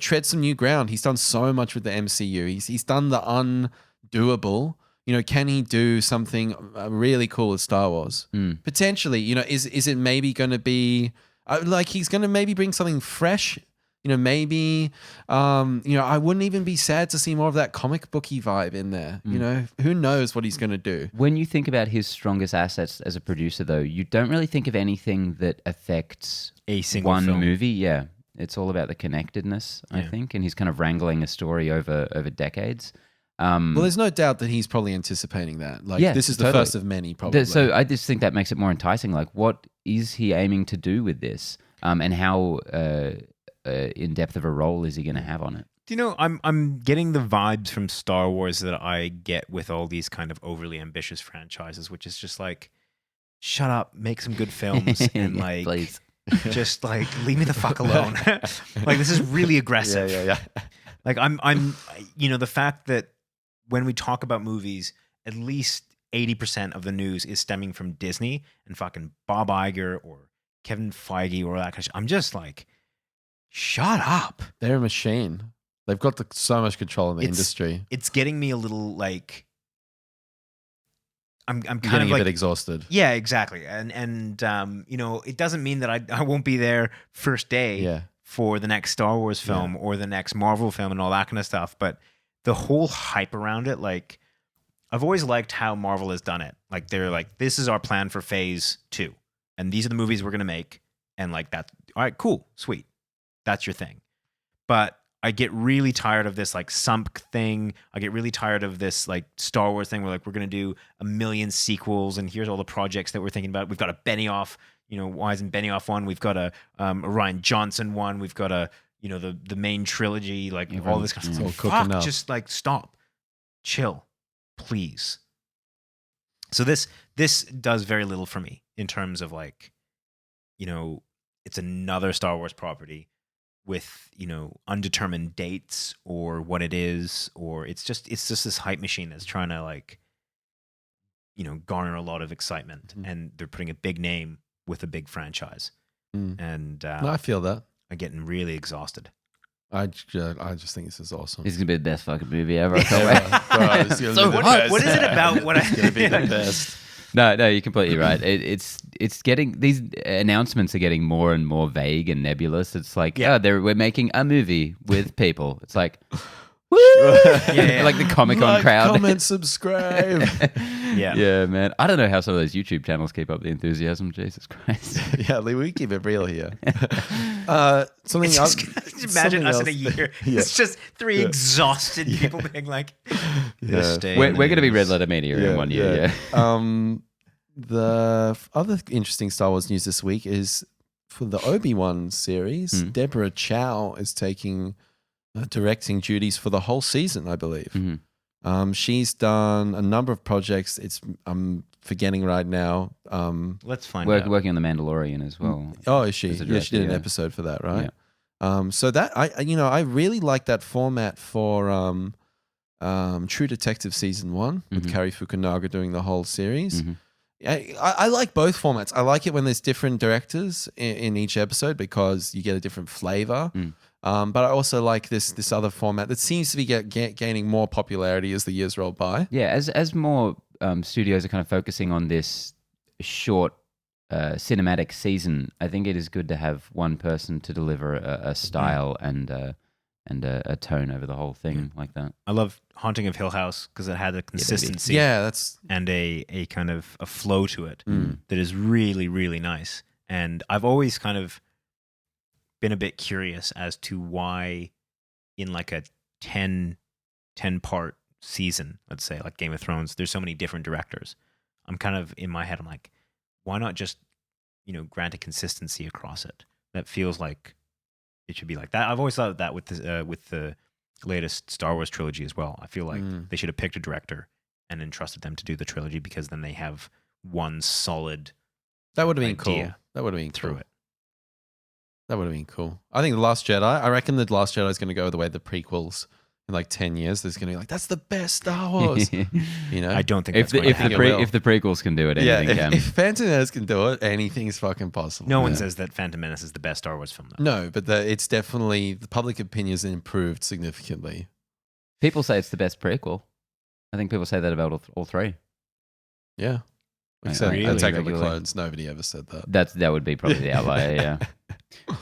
tread some new ground. He's done so much with the MCU. He's done the undoable. Can he do something really cool with Star Wars? Potentially, is it maybe going to be he's going to maybe bring something fresh? Maybe, I wouldn't even be sad to see more of that comic booky vibe in there. Who knows what he's going to do? When you think about his strongest assets as a producer, though, you don't really think of anything that affects A single one film. movie. Yeah. It's all about the connectedness, I think, and he's kind of wrangling a story over decades. Well, there's no doubt that he's probably anticipating that. This is the totally. first of many, probably. So I just think that makes it more enticing. Like, what is he aiming to do with this? And how in depth of a role is he going to have on it? Do you know, I'm getting the vibes from Star Wars that I get with all these kind of overly ambitious franchises, which is just like, shut up, make some good films, and please. just like leave me the fuck alone. Like, this is really aggressive. Yeah. Like, I'm the fact that when we talk about movies, at least 80% of the news is stemming from Disney and fucking Bob Iger or Kevin Feige or that kind of shit. I'm just like, shut up. They're a machine. They've got so much control in the industry. It's getting me a little like, I'm kind getting of a like, bit exhausted. Yeah, exactly. And it doesn't mean that I won't be there first day for the next Star Wars film or the next Marvel film and all that kind of stuff. But the whole hype around it, like, I've always liked how Marvel has done it. Like, they're like, this is our plan for phase 2. And these are the movies we're going to make. And like that, all right, cool, sweet. That's your thing. But I get really tired of this like sump thing. I get really tired of this like Star Wars thing where like we're going to do a million sequels and here's all the projects that we're thinking about. We've got a Benioff, why isn't Benioff one? We've got a Ryan Johnson one. We've got a, the main trilogy, like all this kind of stuff. Fuck, just like stop, chill, please. So this does very little for me in terms of like, it's another Star Wars property with, undetermined dates or what it is, or it's just this hype machine that's trying to like, garner a lot of excitement, and they're putting a big name with a big franchise, Mm. and No, I feel that. I'm getting really exhausted. I just think this is awesome. This is gonna be the best fucking movie ever. I can't wait. Bro, it's gonna So be the what- best. what is it about? What It's gonna be the best. No, you're completely right. It's getting, these announcements are getting more and more vague and nebulous. It's like, we're making a movie with people. It's like, woo! Yeah. Like the Comic-Con Like, crowd. comment, subscribe. Yeah, man. I don't know how some of those YouTube channels keep up the enthusiasm. Jesus Christ. Yeah, Lee, we keep it real here. Something It's else. just, imagine us in a year. Yeah. It's just three exhausted people being like, this day We're in going to be news. Red Letter Media in 1 year. Yeah. The other interesting Star Wars news this week is for the Obi-Wan series, Deborah Chow is taking directing duties for the whole season, I believe. Mhm. She's done a number of projects. I'm forgetting right now. Let's find out. Working on The Mandalorian as well. Oh, is she? As a Yeah, she did an director, yeah. episode for that, right? So that I really like that format for True Detective season 1 with Cary Fukunaga doing the whole series. Mhm. I like both formats. I like it when there's different directors in each episode because you get a different flavor. But I also like this other format that seems to be gaining more popularity as the years roll by. Yeah, as more studios are kind of focusing on this short cinematic season, I think it is good to have one person to deliver a style and a tone over the whole thing like that. I love Haunting of Hill House because it had a consistency Yeah, that's and a kind of a flow to it that is really, really nice. And I've always kind of been a bit curious as to why in like a 10 part season, let's say like Game of Thrones, there's so many different directors. I'm kind of in my head, I'm like, why not just, grant a consistency across it? That feels like it should be like that. I've always thought that with the latest Star Wars trilogy as well. I feel like they should have picked a director and entrusted them to do the trilogy because then they have one solid that would have been cool. idea That would have been through cool. it. That would have been cool. I think The Last Jedi. I reckon The Last Jedi is going to go the way of the prequels. In like 10 years, there's going to be like, that's the best Star Wars. I don't think if that's going to happen. if the prequels can do it, anything can. If Phantom Menace can do it, anything's fucking possible. No one says that Phantom Menace is the best Star Wars film, though. No, but it's definitely, the public opinion has improved significantly. People say it's the best prequel. I think people say that about all three. Yeah. I Except really Attack of the regularly. Clones. Nobody ever said that. That would be probably the outlier, yeah.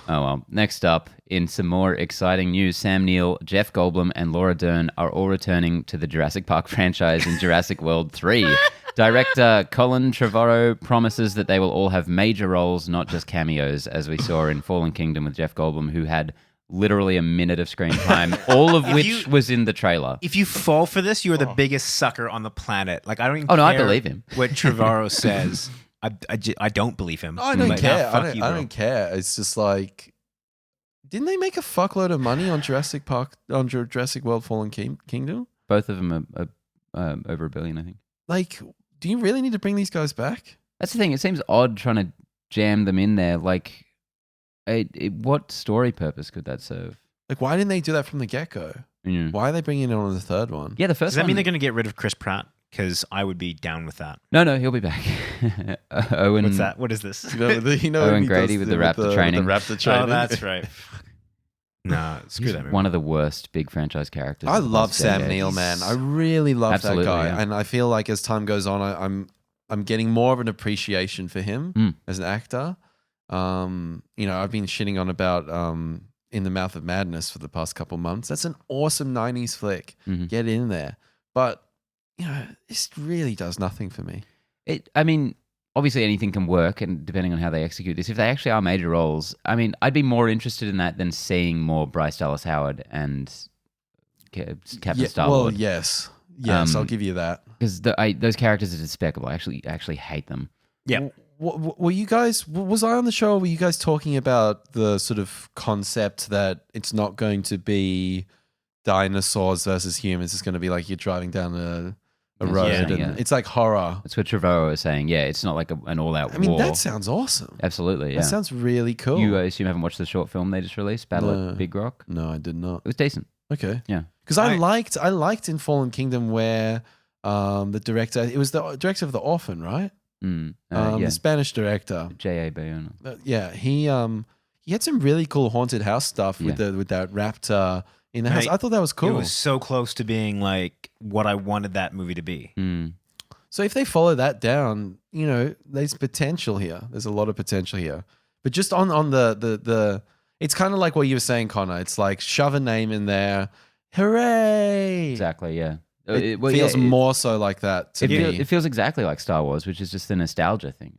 Oh well. Next up, in some more exciting news, Sam Neill, Jeff Goldblum, and Laura Dern are all returning to the Jurassic Park franchise in Jurassic World 3. Director Colin Trevorrow promises that they will all have major roles, not just cameos, as we saw in Fallen Kingdom with Jeff Goldblum, who had literally a minute of screen time, all of which was in the trailer. If you fall for this, you are the biggest sucker on the planet. Like, I don't even Oh, no, I care believe him. what Trevorrow says. I don't believe him. I don't Like, care. nah, I fuck you, I bro. don't care. It's just like, didn't they make a fuckload of money on Jurassic World Fallen Kingdom? Both of them are over $1 billion, I think. Like, do you really need to bring these guys back? That's the thing. It seems odd trying to jam them in there. Like, what story purpose could that serve? Like, why didn't they do that from the get-go? Yeah. Why are they bringing it on the third one? Yeah, the first Does that one. mean they're going to get rid of Chris Pratt? Because I would be down with that. No, he'll be back. Owen. What's that? What is this? Owen Owen Grady with the raptor training. The raptor training. Oh, that's right. No, screw He's that movie. one of the worst big franchise characters. I of the love last Sam decade. Neill, man. I really love Absolutely, that guy, yeah. and I feel like as time goes on, I'm getting more of an appreciation for him as an actor. I've been shitting on about In the Mouth of Madness for the past couple months. That's an awesome 90s flick. Mhm. Get in there. But, this really does nothing for me. Obviously anything can work, and depending on how they execute this, if they actually are major roles, I'd be more interested in that than seeing more Bryce Dallas Howard and Captain Star-Lord. Well, yes. Yes, I'll give you that. Because those characters are despicable. I actually hate them. Yeah. Were you guys, was I on the show, or were you guys talking about the sort of concept that it's not going to be dinosaurs versus humans? It's going to be like you're driving down a road and it's like horror. That's what Trevorrow was saying. Yeah, it's not like an all-out war. That sounds awesome. Absolutely, yeah. That sounds really cool. You assume haven't watched the short film they just released, Battle at Big Rock? No, I did not. It was decent. Okay. Yeah. Because I liked in Fallen Kingdom where the director, it was the director of The Orphan, right? Yeah, the Spanish director. J.A. Bayona. Yeah, he had some really cool haunted house stuff with that raptor in the house. I thought that was cool. It was so close to being like what I wanted that movie to be. So if they follow that down, there's potential here. There's a lot of potential here. But just on the it's kind of like what you were saying, Connor. It's like shove a name in there. Hooray! Exactly, yeah. It feels more so like that to me. It feels exactly like Star Wars, which is just a nostalgia thing.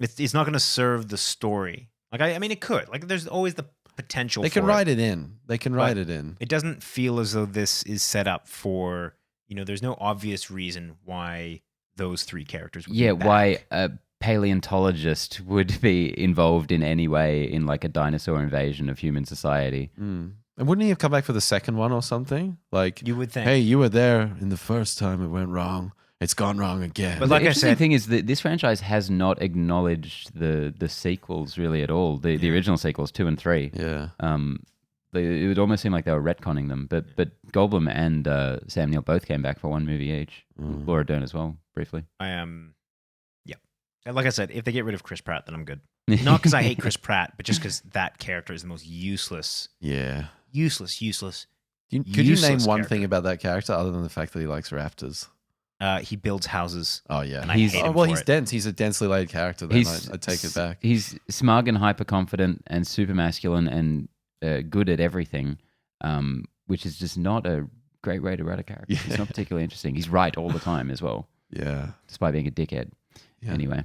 It's not going to serve the story. Like I mean, it could. Like there's always the potential. They can write it in. They can write it in. It doesn't feel as though this is set up for. There's no obvious reason why those three characters would be back. Why a paleontologist would be involved in any way in like a dinosaur invasion of human society. And wouldn't he have come back for the second one or something? Like you would think. Hey, you were there in the first time it went wrong. It's gone wrong again. But like the interesting thing is that this franchise has not acknowledged the sequels really at all. The original sequels 2 and 3. Yeah. It would almost seem like they were retconning them. But Goldblum and Sam Neill both came back for one movie each. Laura Dern as well, briefly. I am. Like I said, if they get rid of Chris Pratt, then I'm good. Not because I hate Chris Pratt, but just because that character is the most useless. Yeah. Useless. Could you name one thing about that character other than the fact that he likes raptors? He builds houses. Oh yeah, and he's dense. He's a densely laid character. Then I take it back. He's smug and hyper confident and super masculine and good at everything, which is just not a great way to write a character. Yeah. It's not particularly interesting. He's right all the time as well. Yeah, despite being a dickhead. Yeah. Anyway,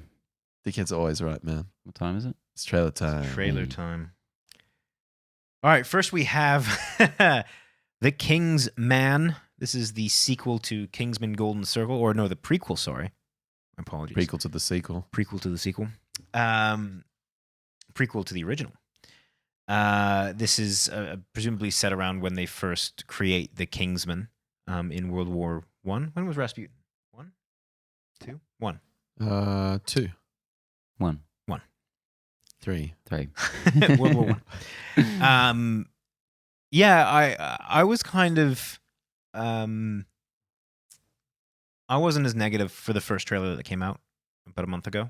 dickhead's always right, man. What time is it? It's trailer time. Trailer time. All right, first we have The King's Man. This is the sequel to Kingsman Golden Circle, or no, the prequel, sorry. Apologies. Prequel to the sequel. Prequel to the sequel. Prequel to the original. This is presumably set around when they first create the Kingsman in World War I. When was Rasputin? 1? 2? 1. 2. 1. 3. World War I. I was kind of I wasn't as negative for the first trailer that came out about 2 months ago.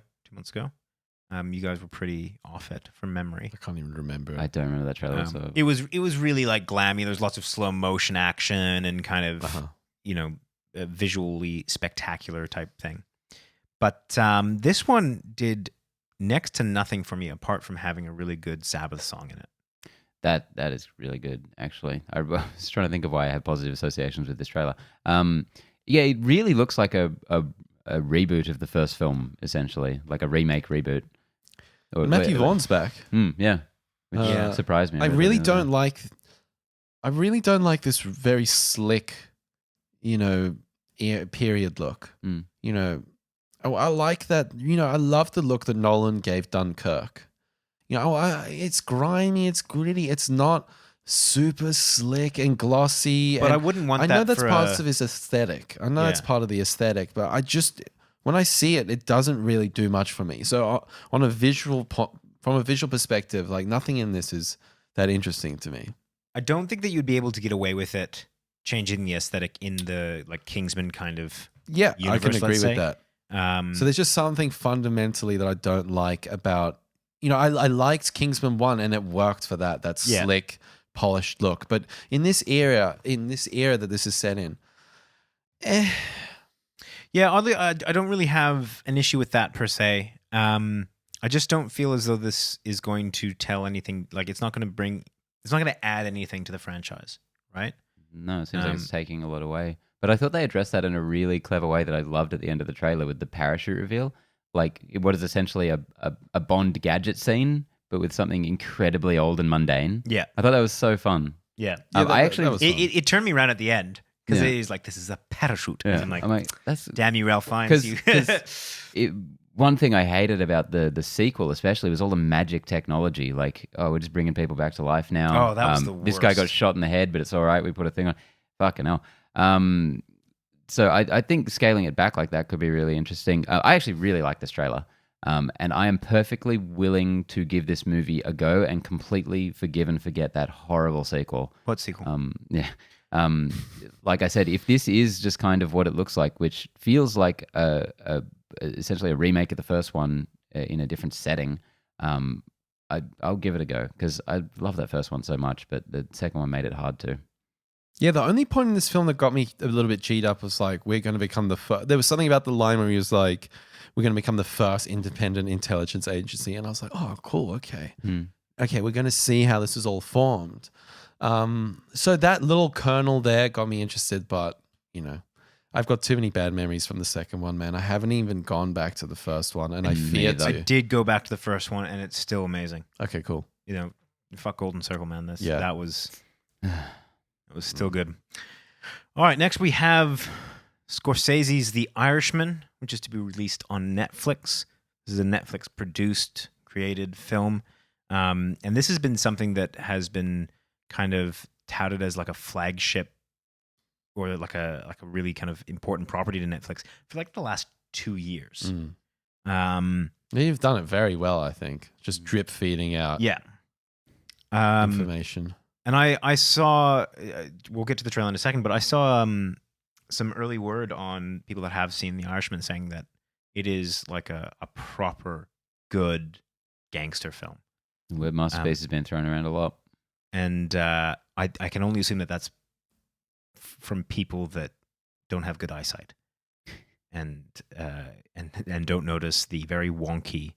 You guys were pretty off it from memory. I can't even remember. I don't remember that trailer. So. It was really like glammy. There's lots of slow motion action and kind of visually spectacular type thing. But this one did next to nothing for me apart from having a really good Sabbath song in it. That is really good, actually. I was trying to think of why I have positive associations with this trailer. It really looks like a reboot of the first film, essentially, like a remake reboot. Matthew Vaughn's back. Which surprised me. I really don't like this very slick, period look. I like that. I love the look that Nolan gave Dunkirk. It's grimy, it's gritty, it's not super slick and glossy. But I wouldn't want that. I know that's part of his aesthetic. I know that's part of the aesthetic, but when I see it, it doesn't really do much for me. So from a visual perspective, like nothing in this is that interesting to me. I don't think that you'd be able to get away with it changing the aesthetic in the like Kingsman kind of universe, I can agree with that. So there's just something fundamentally that I don't like about, I liked Kingsman 1 and it worked for that slick, polished look. But in this era that this is set in, oddly, I don't really have an issue with that per se. I just don't feel as though this is going to tell anything. Like it's not going to add anything to the franchise, right? No, it seems like it's taking a lot away. But I thought they addressed that in a really clever way that I loved at the end of the trailer with the parachute reveal. Like what is essentially a Bond gadget scene, but with something incredibly old and mundane. Yeah. I thought that was so fun. Yeah. It turned me around at the end because it is like, this is a parachute. Yeah. I'm like, that's damn you, Ralph Fiennes. One thing I hated about the sequel especially was all the magic technology. Like, we're just bringing people back to life now. Oh, that was the worst. This guy got shot in the head, but it's all right. We put a thing on. Fucking hell. So I think scaling it back like that could be really interesting. I actually really like this trailer. And I am perfectly willing to give this movie a go and completely forgive and forget that horrible sequel. What sequel? Like I said, if this is just kind of what it looks like, which feels like essentially a remake of the first one in a different setting, I'll give it a go because I love that first one so much, but the second one made it hard to. Yeah, the only point in this film that got me a little bit G'd up was like, we're going to become the first. There was something about the line where he was like, we're going to become the first independent intelligence agency. And I was like, oh, cool. Okay. Okay, we're going to see how this is all formed. So that little kernel there got me interested, but, I've got too many bad memories from the second one, man. I haven't even gone back to the first one, and I fear to. I did go back to the first one, and it's still amazing. Okay, cool. Fuck Golden Circle, man. Yeah. That was still good. All right, next we have Scorsese's The Irishman, which is to be released on Netflix. This is a Netflix-produced, created film, and this has been something that has been kind of touted as like a flagship or like a really kind of important property to Netflix for like the last 2 years. You've done it very well, I think. Just drip feeding out information. And I saw, we'll get to the trailer in a second, but I saw some early word on people that have seen The Irishman saying that it is like a proper good gangster film. Word masterpiece has been thrown around a lot. And I can only assume that that's from people that don't have good eyesight and don't notice the very wonky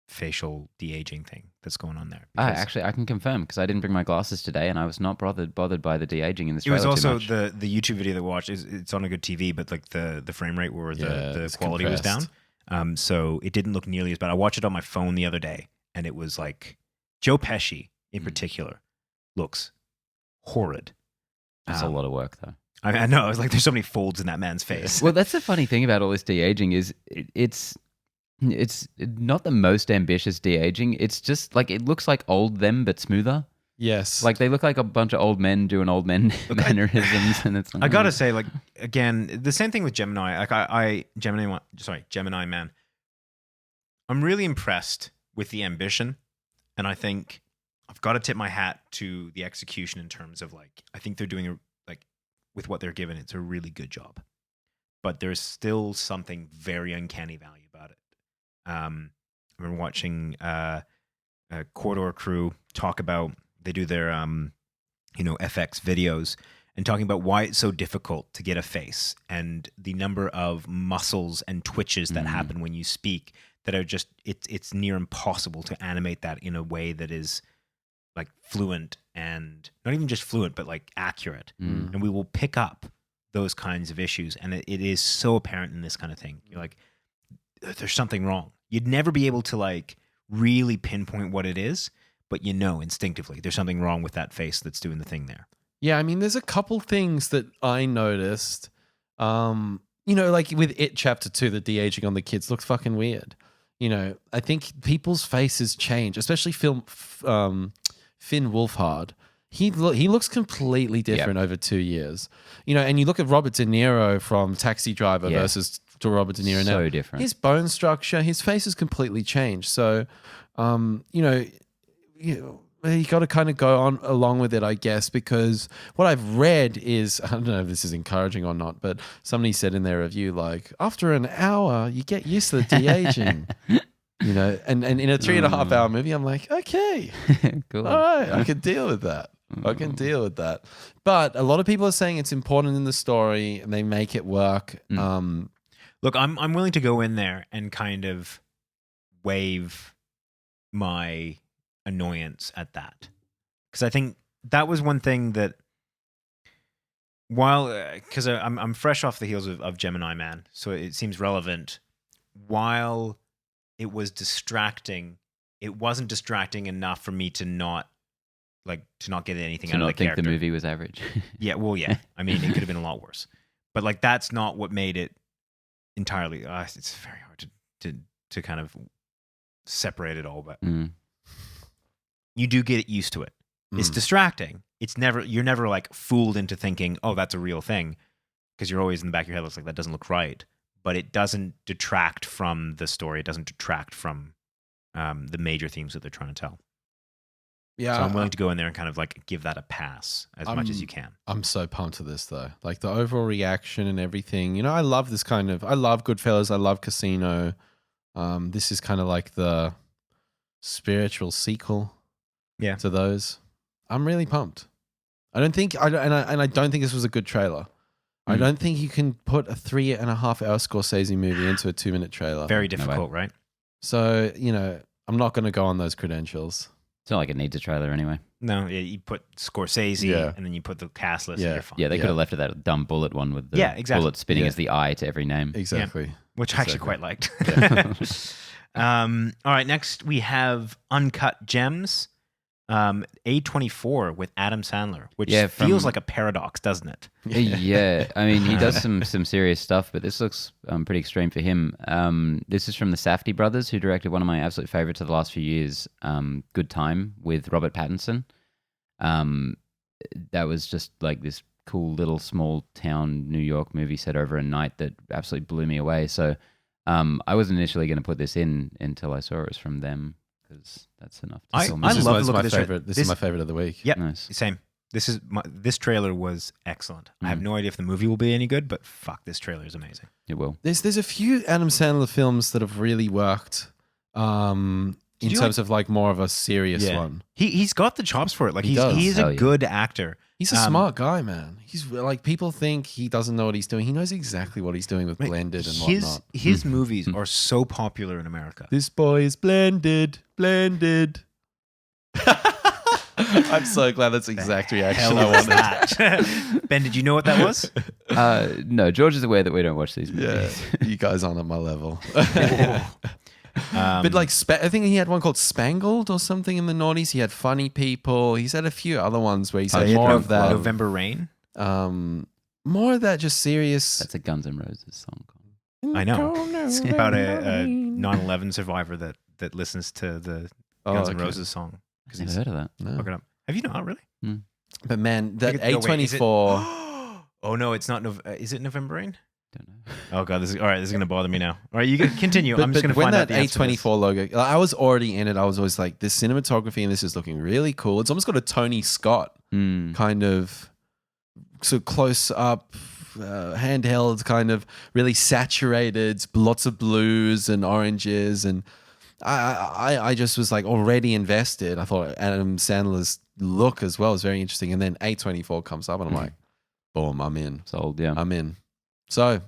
facial de-aging thing that's going on there. Actually, I can confirm because I didn't bring my glasses today, and I was not bothered by the de-aging in this trailer. It was also too much. the YouTube video that we watched. It's on a good TV, but like the frame rate or the quality was down. So it didn't look nearly as bad. I watched it on my phone the other day, and it was like Joe Pesci in particular looks horrid. That's a lot of work, though. I know. I was like, there's so many folds in that man's face. Well, that's the funny thing about all this de-aging is it's not the most ambitious de-aging. It's just like it looks like old them but smoother. Yes. Like they look like a bunch of old men doing old men mannerisms, and it's. Like, I gotta say, like again, the same thing with Gemini. Like Gemini Man. I'm really impressed with the ambition, and I think I've got to tip my hat to the execution in terms of like I think they're doing with what they're given. It's a really good job, but there's still something very uncanny valley about it. I remember watching Corridor Crew talk about. They do their, FX videos and talking about why it's so difficult to get a face and the number of muscles and twitches that happen when you speak that are just, it's near impossible to animate that in a way that is like fluent and not even just fluent, but like accurate. And we will pick up those kinds of issues. And it is so apparent in this kind of thing. You're like, there's something wrong. You'd never be able to like really pinpoint what it is. But instinctively, there's something wrong with that face that's doing the thing there. Yeah, I mean, there's a couple things that I noticed. Like with It Chapter 2, the de-aging on the kids looks fucking weird. I think people's faces change, especially Finn Wolfhard. He looks completely different over 2 years. And you look at Robert De Niro from Taxi Driver versus to Robert De Niro now. So different. His bone structure, his face has completely changed. So, you got to kind of go on along with it, I guess, because what I've read is, I don't know if this is encouraging or not, but somebody said in their review, like, after an hour, you get used to the de-aging, and in a 3.5 hour movie, I'm like, okay, cool. All right, I can deal with that. But a lot of people are saying it's important in the story and they make it work. Look, I'm willing to go in there and kind of waive my annoyance at that, because I think that was one thing that because I'm fresh off the heels of Gemini Man, so it seems relevant. While it was distracting, it wasn't distracting enough for me to not get anything out of the character. Think the movie was average. Yeah, I mean, it could have been a lot worse, but like that's not what made it entirely. It's very hard to kind of separate it all, but. You do get used to it. It's distracting. You're never like fooled into thinking, oh, that's a real thing, because you're always in the back of your head, looks like that doesn't look right. But it doesn't detract from the story. It doesn't detract from the major themes that they're trying to tell. Yeah, So I'm willing to go in there and kind of like give that a pass as much as you can. I'm so pumped to this though. Like the overall reaction and everything. You know, I love this kind of. I love Goodfellas. I love Casino. This is kind of like the spiritual sequel. Yeah. To those, I'm really pumped. I don't think I don't think this was a good trailer. I don't think you can put a 3.5-hour Scorsese movie into a 2-minute trailer. Very difficult, right? So, you know, I'm not going to go on those credentials. It's not like it needs a trailer anyway. No, you put Scorsese and then you put the cast list and you're fine. Yeah, they could have left it that dumb bullet one with the exactly. bullet spinning as the eye to every name. Exactly. Yeah, which I actually quite liked. All right, next we have Uncut Gems. A24 with Adam Sandler, which feels like a paradox, doesn't it? Yeah, I mean, he does some serious stuff, but this looks pretty extreme for him. This is from the Safdie brothers, who directed one of my absolute favorites of the last few years, Good Time, with Robert Pattinson. That was just like this cool little small town New York movie set over a night that absolutely blew me away. So I was initially going to put this in until I saw it was from them. Because that's enough. I love the look of this. This is my favorite of the week. Yep, nice. Same. This trailer was excellent. I have no idea if the movie will be any good, but fuck, this trailer is amazing. It will. There's a few Adam Sandler films that have really worked in terms of like more of a serious one. He's got the chops for it. Like does. he's a good actor. He's a smart guy, man. He's like, people think he doesn't know what he's doing. He knows exactly what he's doing with blended and whatnot. His movies are so popular in America. This boy is blended. I'm so glad that's the exact reaction I wanted. That. Ben, did you know what that was? No, George is aware that we don't watch these movies. Yeah, you guys aren't at my level. But like, I think he had one called Spangled or something in the noughties. He had Funny People. He's had a few other ones where he's had more of that. November Rain. More of that just serious. That's a Guns N' Roses song. I know. It's about a 9/11 survivor that listens to the Guns N' Roses song. I've never heard of that. No. Look it up. Have you not really? But man, that A24. Oh no, it's not. Is it November Rain? Don't know. Oh god, this is going to bother me now. All right, you can continue. I'm just going to when find out that the answer to this. A24 logo, like, I was already in it. I was always like, this cinematography and this is looking really cool. It's almost got a Tony Scott kind of so close up, handheld, kind of really saturated, lots of blues and oranges, and I just was like already invested. I thought Adam Sandler's look as well is very interesting, and then A24 comes up, and I'm like, boom, I'm in. Sold, yeah. I'm in. So,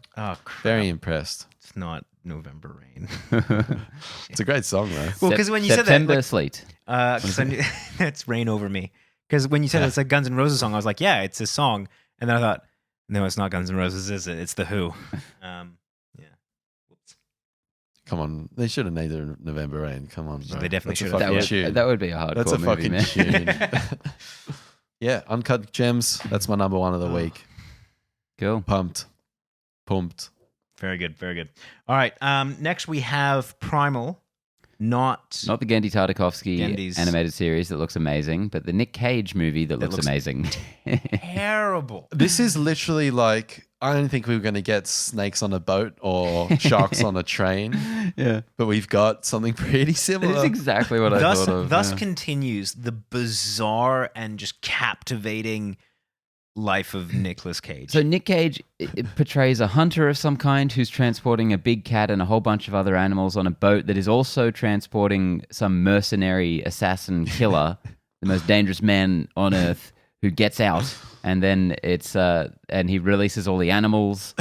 very impressed. It's not November Rain. It's a great song, though. Well, because when you said that, September like, Sleet. It's Rain Over Me. Because when you said it's a Guns N' Roses song, I was like, yeah, it's a song. And then I thought, no, it's not Guns N' Roses, is it? It's The Who. Yeah. Whoops. Come on. They should have named it November Rain. Come on, bro. They definitely That's a should have. fucking tune. That would be a hardcore That's a movie, fucking man. tune. Yeah, Uncut Gems. That's my number one of the week. Cool. Pumped. Very good, very good. All right, next we have Primal, not the Genndy Tartakovsky Gendy's animated series that looks amazing, but the Nick Cage movie that looks amazing. terrible. This is literally like, I didn't think we were going to get snakes on a boat or sharks on a train. Yeah. But we've got something pretty similar. That's exactly what I thought of. Thus continues the bizarre and just captivating life of Nicolas Cage. So Nick Cage portrays a hunter of some kind who's transporting a big cat and a whole bunch of other animals on a boat that is also transporting some mercenary assassin killer, the most dangerous man on earth, who gets out, and then and he releases all the animals.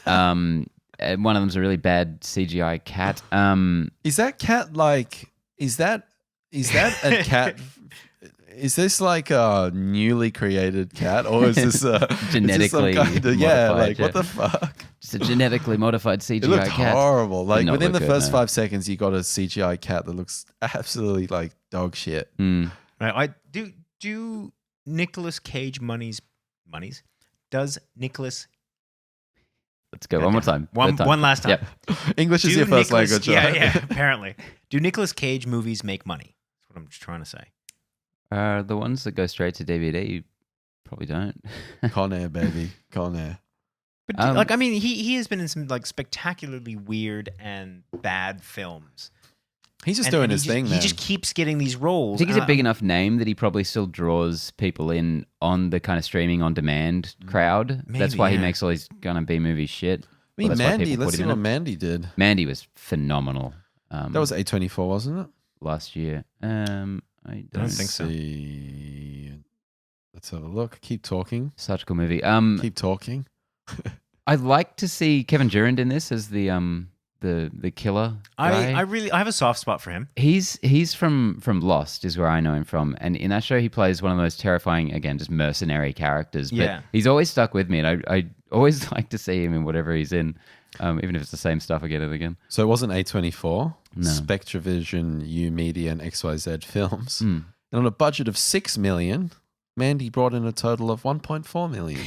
And one of them's a really bad CGI cat. Is that cat like? Is that a cat? Is this like a newly created cat, or is this genetically modified, what the fuck? Just a genetically modified CGI It looked cat. horrible. Like Did not within the look first good, no. 5 seconds, you got a CGI cat that looks absolutely like dog shit. Mm. Right, do Nicolas Cage monies? Does Nicolas? Let's go one more time. One last time. Yep. English is your first language, right? Yeah. Apparently, do Nicolas Cage movies make money? That's what I'm just trying to say. The ones that go straight to DVD probably don't. Con Air, baby. Con Air. But he has been in some like spectacularly weird and bad films. He's just doing his thing, man. He just keeps getting these roles. I think he's a big enough name that he probably still draws people in on the kind of streaming on demand crowd. Maybe, that's why he makes all these gonna be movie shit. I mean, Mandy. Let's see what Mandy did. Mandy was phenomenal. That was A24, wasn't it? Last year. I don't think so. Let's have a look. Keep talking. Such a cool movie. Keep talking. I'd like to see Kevin Durand in this as the killer guy. I have a soft spot for him. He's from Lost is where I know him from, and in that show he plays one of the most terrifying, again, just mercenary characters. But he's always stuck with me, and I always like to see him in whatever he's in, even if it's the same stuff again and again. So it wasn't A24, No. Spectravision, U Media, and XYZ Films, and on a budget of $6 million. Mandy brought in a total of 1.4 million.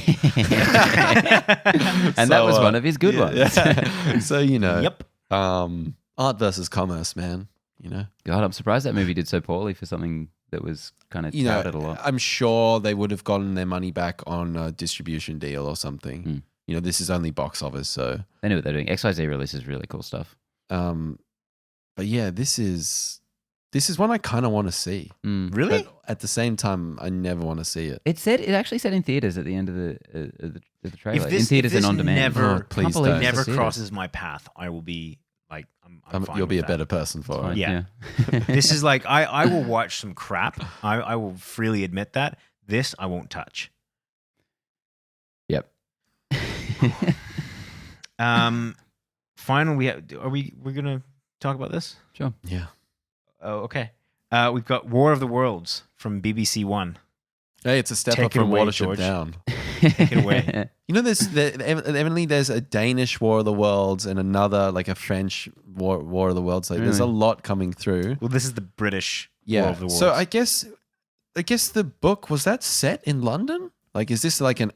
And that was one of his good ones. Yeah. So, Yep. Art versus commerce, man. God, I'm surprised that movie did so poorly for something that was kind of touted a lot. I'm sure they would have gotten their money back on a distribution deal or something. This is only box office, so. They knew what they're doing. XYZ releases really cool stuff. But yeah, this is one I kind of want to see. Really? But at the same time, I never want to see it. It actually said in theaters at the end of the trailer. In theaters and on demand. Please don't. Never crosses my path, I will be like, I'm fine you'll be a with better person for it. Yeah. This is like, I will watch some crap. I will freely admit that. This I won't touch. Yep. Final, we're gonna talk about this? Sure. Yeah. Oh, okay. We've got War of the Worlds from BBC One. Hey, it's a step Take up it from away, Watership George. Down. Take it away. Evidently there's a Danish War of the Worlds and another, like a French War of the Worlds. Like, there's a lot coming through. Well, this is the British War of the Worlds. So I guess the book, was that set in London? Like, is this like an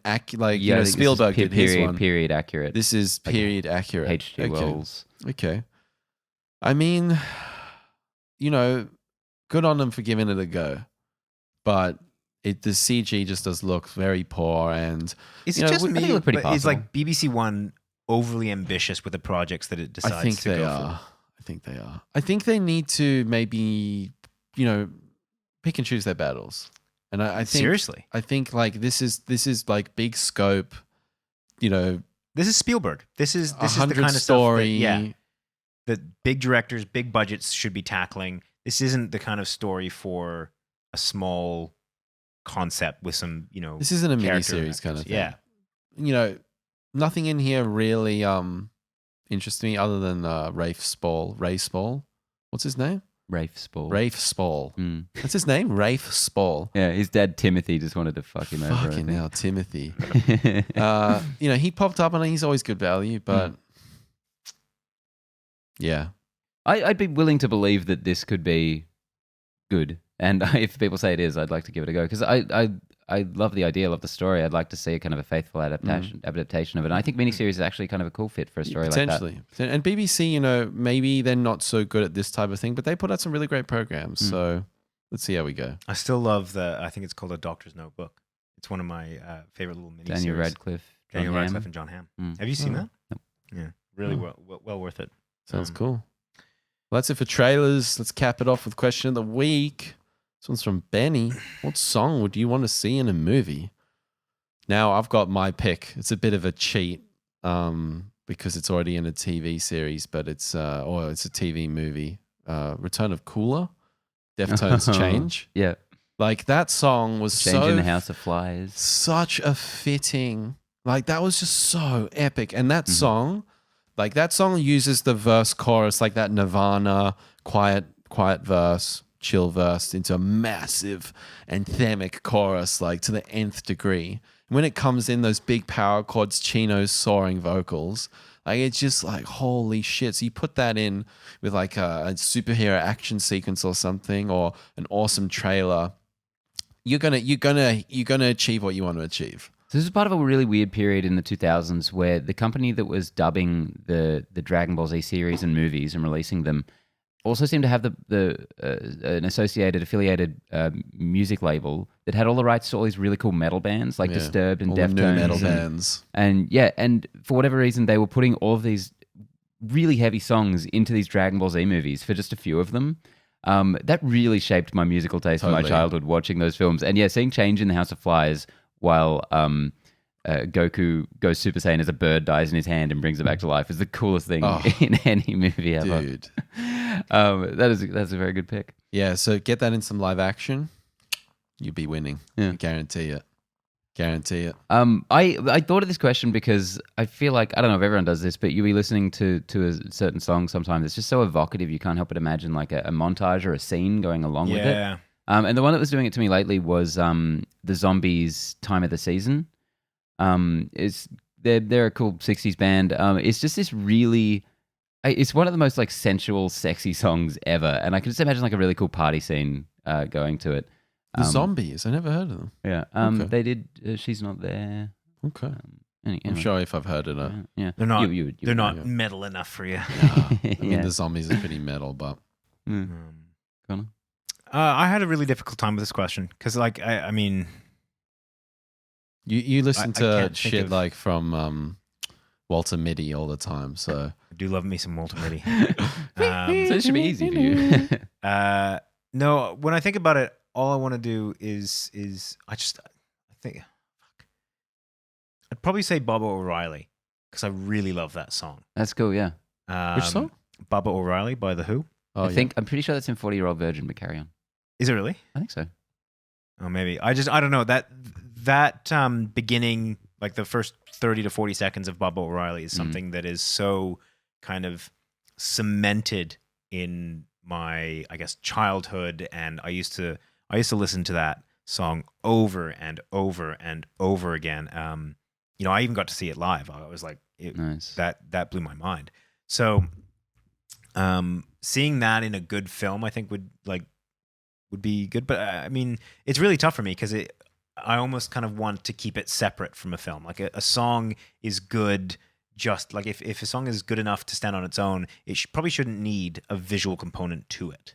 Spielberg did his one? Period accurate. This is period accurate. H.G. Wells. Okay. I mean, good on them for giving it a go, but the CG just does look very poor, and is it just me? I think it looked pretty But is possible. like BBC One overly ambitious with the projects that it decides I think to they go are. I think they are. I think they need to maybe, pick and choose their battles. And I think Seriously, I think like this is like big scope. This is Spielberg. This is the 100 kind of story. stuff that big directors, big budgets should be tackling. This isn't the kind of story for a small concept with some, This isn't a character miniseries actors. kind of thing. Yeah. Nothing in here really interests me other than Ray Spall. What's his name? Rafe Spall. Rafe Spall. Mm. That's his name? Rafe Spall. Yeah, his dad Timothy just wanted to fuck him over. Fucking hell, Timothy. He popped up and he's always good value, but yeah. I'd be willing to believe that this could be good. And if people say it is, I'd like to give it a go. Because I love the idea, love the story. I'd like to see a kind of a faithful adaptation of it. And I think miniseries is actually kind of a cool fit for a story like that. Potentially. And BBC, maybe they're not so good at this type of thing, but they put out some really great programs. So let's see how we go. I still love I think it's called A Doctor's Notebook. It's one of my favorite little miniseries. Daniel Radcliffe and John Hamm. Have you seen that? Nope. Yeah, really well worth it. Sounds cool. Well, that's it for trailers. Let's cap it off with question of the week. This one's from Benny. What song would you want to see in a movie? Now, I've got my pick. It's a bit of a cheat because it's already in a TV series, but it's a TV movie. Return of Cooler, Deftones Change. Yeah. Like, that song was Change in the House of Flies. Such a fitting, that was just so epic. And that song, that song uses the verse chorus, like that Nirvana quiet verse, chill verse into a massive anthemic chorus, to the nth degree. And when it comes in, those big power chords, Chino's soaring vocals, it's just holy shit. So you put that in with a superhero action sequence or something, or an awesome trailer, you're gonna achieve what you want to achieve. So this is part of a really weird period in the 2000s where the company that was dubbing the Dragon Ball Z series and movies and releasing them also seemed to have an affiliated music label that had all the rights to all these really cool metal bands like Disturbed and all the Deftones. new metal bands. And for whatever reason, they were putting all of these really heavy songs into these Dragon Ball Z movies for just a few of them. That really shaped my musical taste in my childhood, watching those films. And yeah, seeing Change in the House of Flies while Goku goes Super Saiyan as a bird dies in his hand and brings it back to life is the coolest thing in any movie ever. Dude. That's a very good pick. Yeah, so get that in some live action, you'd be winning. Yeah. I guarantee it. I thought of this question because I feel like, I don't know if everyone does this, but you'll be listening to a certain song sometimes. It's just so evocative. You can't help but imagine like a montage or a scene going along with it. And the one that was doing it to me lately was the Zombies' Time of the Season. They're a cool 60s band. It's just this really, it's one of the most like sensual, sexy songs ever. And I can just imagine like a really cool party scene going to it. The Zombies, I never heard of them. Yeah. Okay. They did She's Not There. Okay. Anyway. I'm sure if I've heard it. Yeah. They're not. You they're not metal enough for you. I mean, the Zombies is pretty metal, but Connor? I had a really difficult time with this question because, like, I mean, you listen I to can't think shit of- like from Walter Mitty all the time. So I do love me some Walter Mitty. So it should be easy for you. No, when I think about it, all I want to do is I think I'd probably say Bubba O'Reilly because I really love that song. That's cool, yeah. which song? Bubba O'Reilly by The Who. Oh, I'm pretty sure that's in 40-Year-Old Virgin, but carry on. Is it really? I think so. Oh, maybe. I don't know. That beginning, like the first 30 to 40 seconds of Bubba O'Reilly is something that is so kind of cemented in my, I guess, childhood. And I used to listen to that song over and over and over again. I even got to see it live. I was like, Nice. that blew my mind. So, seeing that in a good film, I think would be good. But I mean, it's really tough for me because I almost kind of want to keep it separate from a film. Like a song is good. Just like if a song is good enough to stand on its own, it probably shouldn't need a visual component to it.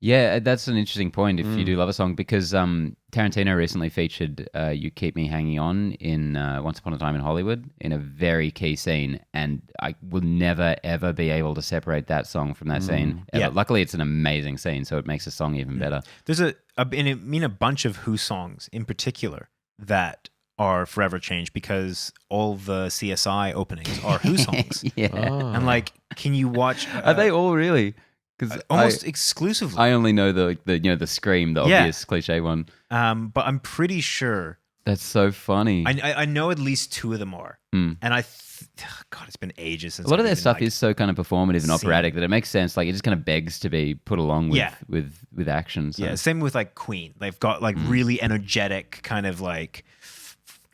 Yeah, that's an interesting point if you do love a song, because Tarantino recently featured You Keep Me Hanging On in Once Upon a Time in Hollywood in a very key scene, and I will never, ever be able to separate that song from that scene. Yeah. Luckily, it's an amazing scene, so it makes the song even better. There's a bunch of Who songs in particular that are forever changed because all the CSI openings are Who songs. Yeah. And like, can you watch? Are they all really? Because almost exclusively. I only know the scream, the obvious cliche one. But I'm pretty sure. That's so funny. I know at least two of them are. And God, it's been ages since a lot of I've their even, stuff like, is so kind of performative and operatic seen. that it makes sense. Like it just kind of begs to be put along with action. So. Yeah, same with like Queen. They've got like really energetic kind of like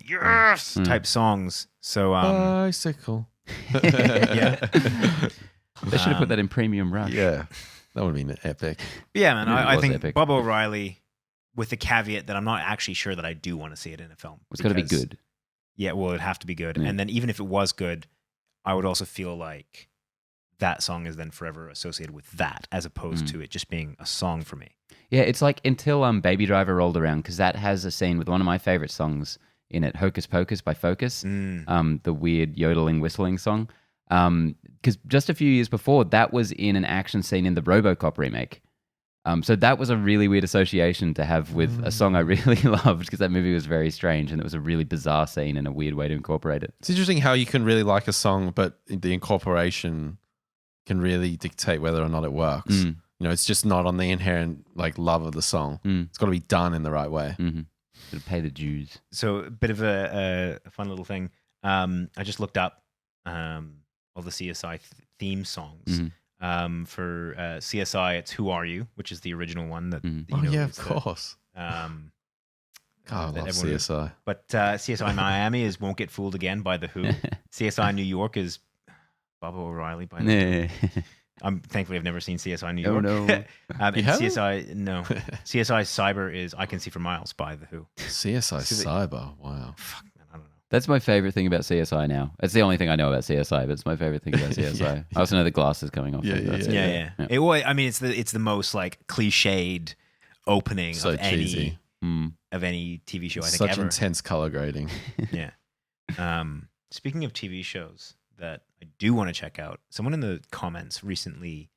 yes type songs. So bicycle. yeah. They should have put that in Premium Rush. Yeah, that would have been epic. But yeah, man, It I was think epic. Bob O'Reilly, with the caveat that I'm not actually sure that I do want to see it in a film. It's got to be because- good. Yeah, well, it'd have to be good. Yeah. And then even if it was good, I would also feel like that song is then forever associated with that, as opposed to it just being a song for me. Yeah, it's like until Baby Driver rolled around, because that has a scene with one of my favorite songs in it, Hocus Pocus by Focus, the weird yodeling, whistling song. Because just a few years before, that was in an action scene in the RoboCop remake. So that was a really weird association to have with a song I really loved, because that movie was very strange and it was a really bizarre scene and a weird way to incorporate it. It's interesting how you can really like a song, but the incorporation can really dictate whether or not it works. You know, it's just not on the inherent like love of the song. It's got to be done in the right way. To pay the dues. So a bit of a fun little thing. I just looked up all the CSI theme songs. For CSI, it's Who Are You, which is the original one. That Of course. God, I love everyone- CSI. But CSI Miami is Won't Get Fooled Again by The Who. CSI New York is Bubba O'Reilly by The Who. Thankfully I've never seen CSI New York. Oh, no. And You haven't? CSI Cyber is I Can See for Miles by The Who. CSI Cyber. Wow. Fuck, man, I don't know. That's my favorite thing about CSI now. It's the only thing I know about CSI, but it's my favorite thing about CSI. Yeah. I also know the glasses coming off. Yeah, That's yeah, it. Yeah. I mean, it's the most like cliched opening So of cheesy. any TV show I think Such ever. intense color grading. Yeah. Speaking of TV shows, that I do want to check out. Someone in the comments recently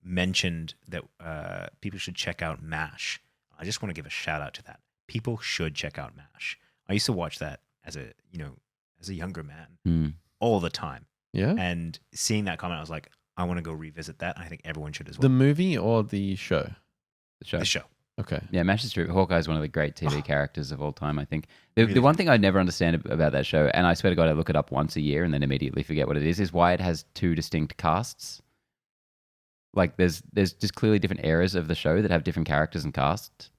mentioned that people should check out MASH. I just want to give a shout out to that. People should check out MASH. I used to watch that as a younger man all the time. Yeah. And seeing that comment, I was like, I want to go revisit that. I think everyone should as well. The movie or the show? The show. Okay. Yeah, MASH is true. Hawkeye is one of the great TV characters of all time, I think. The one thing I never understand about that show, and I swear to God I look it up once a year and then immediately forget what it is why it has two distinct casts. Like there's just clearly different eras of the show that have different characters and casts.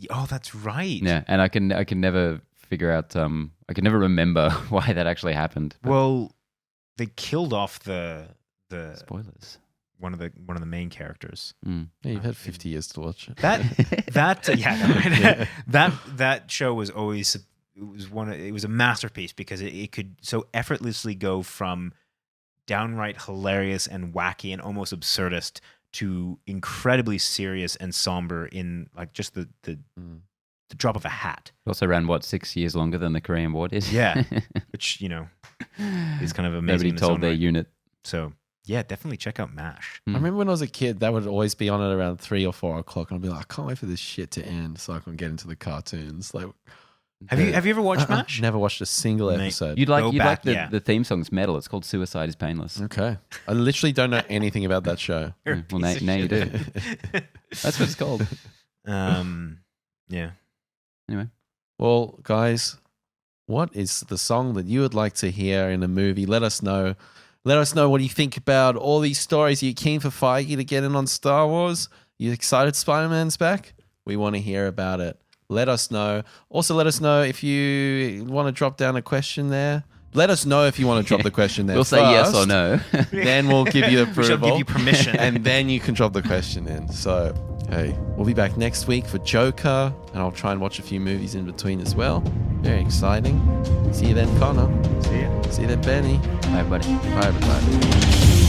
Oh, that's right. Yeah, and I can never figure out I can never remember why that actually happened. Well, they killed off the spoilers. One of the main characters. Yeah, you've had 50 years to watch it. That show was always it was a masterpiece because it could so effortlessly go from downright hilarious and wacky and almost absurdist to incredibly serious and somber in like just the drop of a hat. It also ran 6 years longer than the Korean War did. Yeah, which is kind of amazing. Nobody in its told own their right. unit. So yeah, definitely check out MASH. I remember when I was a kid, that would always be on at around 3 or 4 o'clock, and I'd be like, I can't wait for this shit to end so I can get into the cartoons. Like, Have you ever watched MASH? Never watched a single Mate, episode. You'd like back, the theme song's metal. It's called Suicide is Painless. Okay. I literally don't know anything about that show. Well, now you do. That's what it's called. Yeah. Anyway. Well, guys, what is the song that you would like to hear in a movie? Let us know. Let us know what you think about all these stories. Are you keen for Feige to get in on Star Wars? You excited Spider-Man's back? We want to hear about it. Let us know. Also, let us know if you want to drop down a question there. Let us know if you want to drop the question there. We'll say yes or no. Then we'll give you approval. We shall give you permission. And then you can drop the question in. So, hey, we'll be back next week for Joker. And I'll try and watch a few movies in between as well. Very exciting. See you then, Connor. See ya. See you then, Benny. Bye, buddy. Bye, everybody.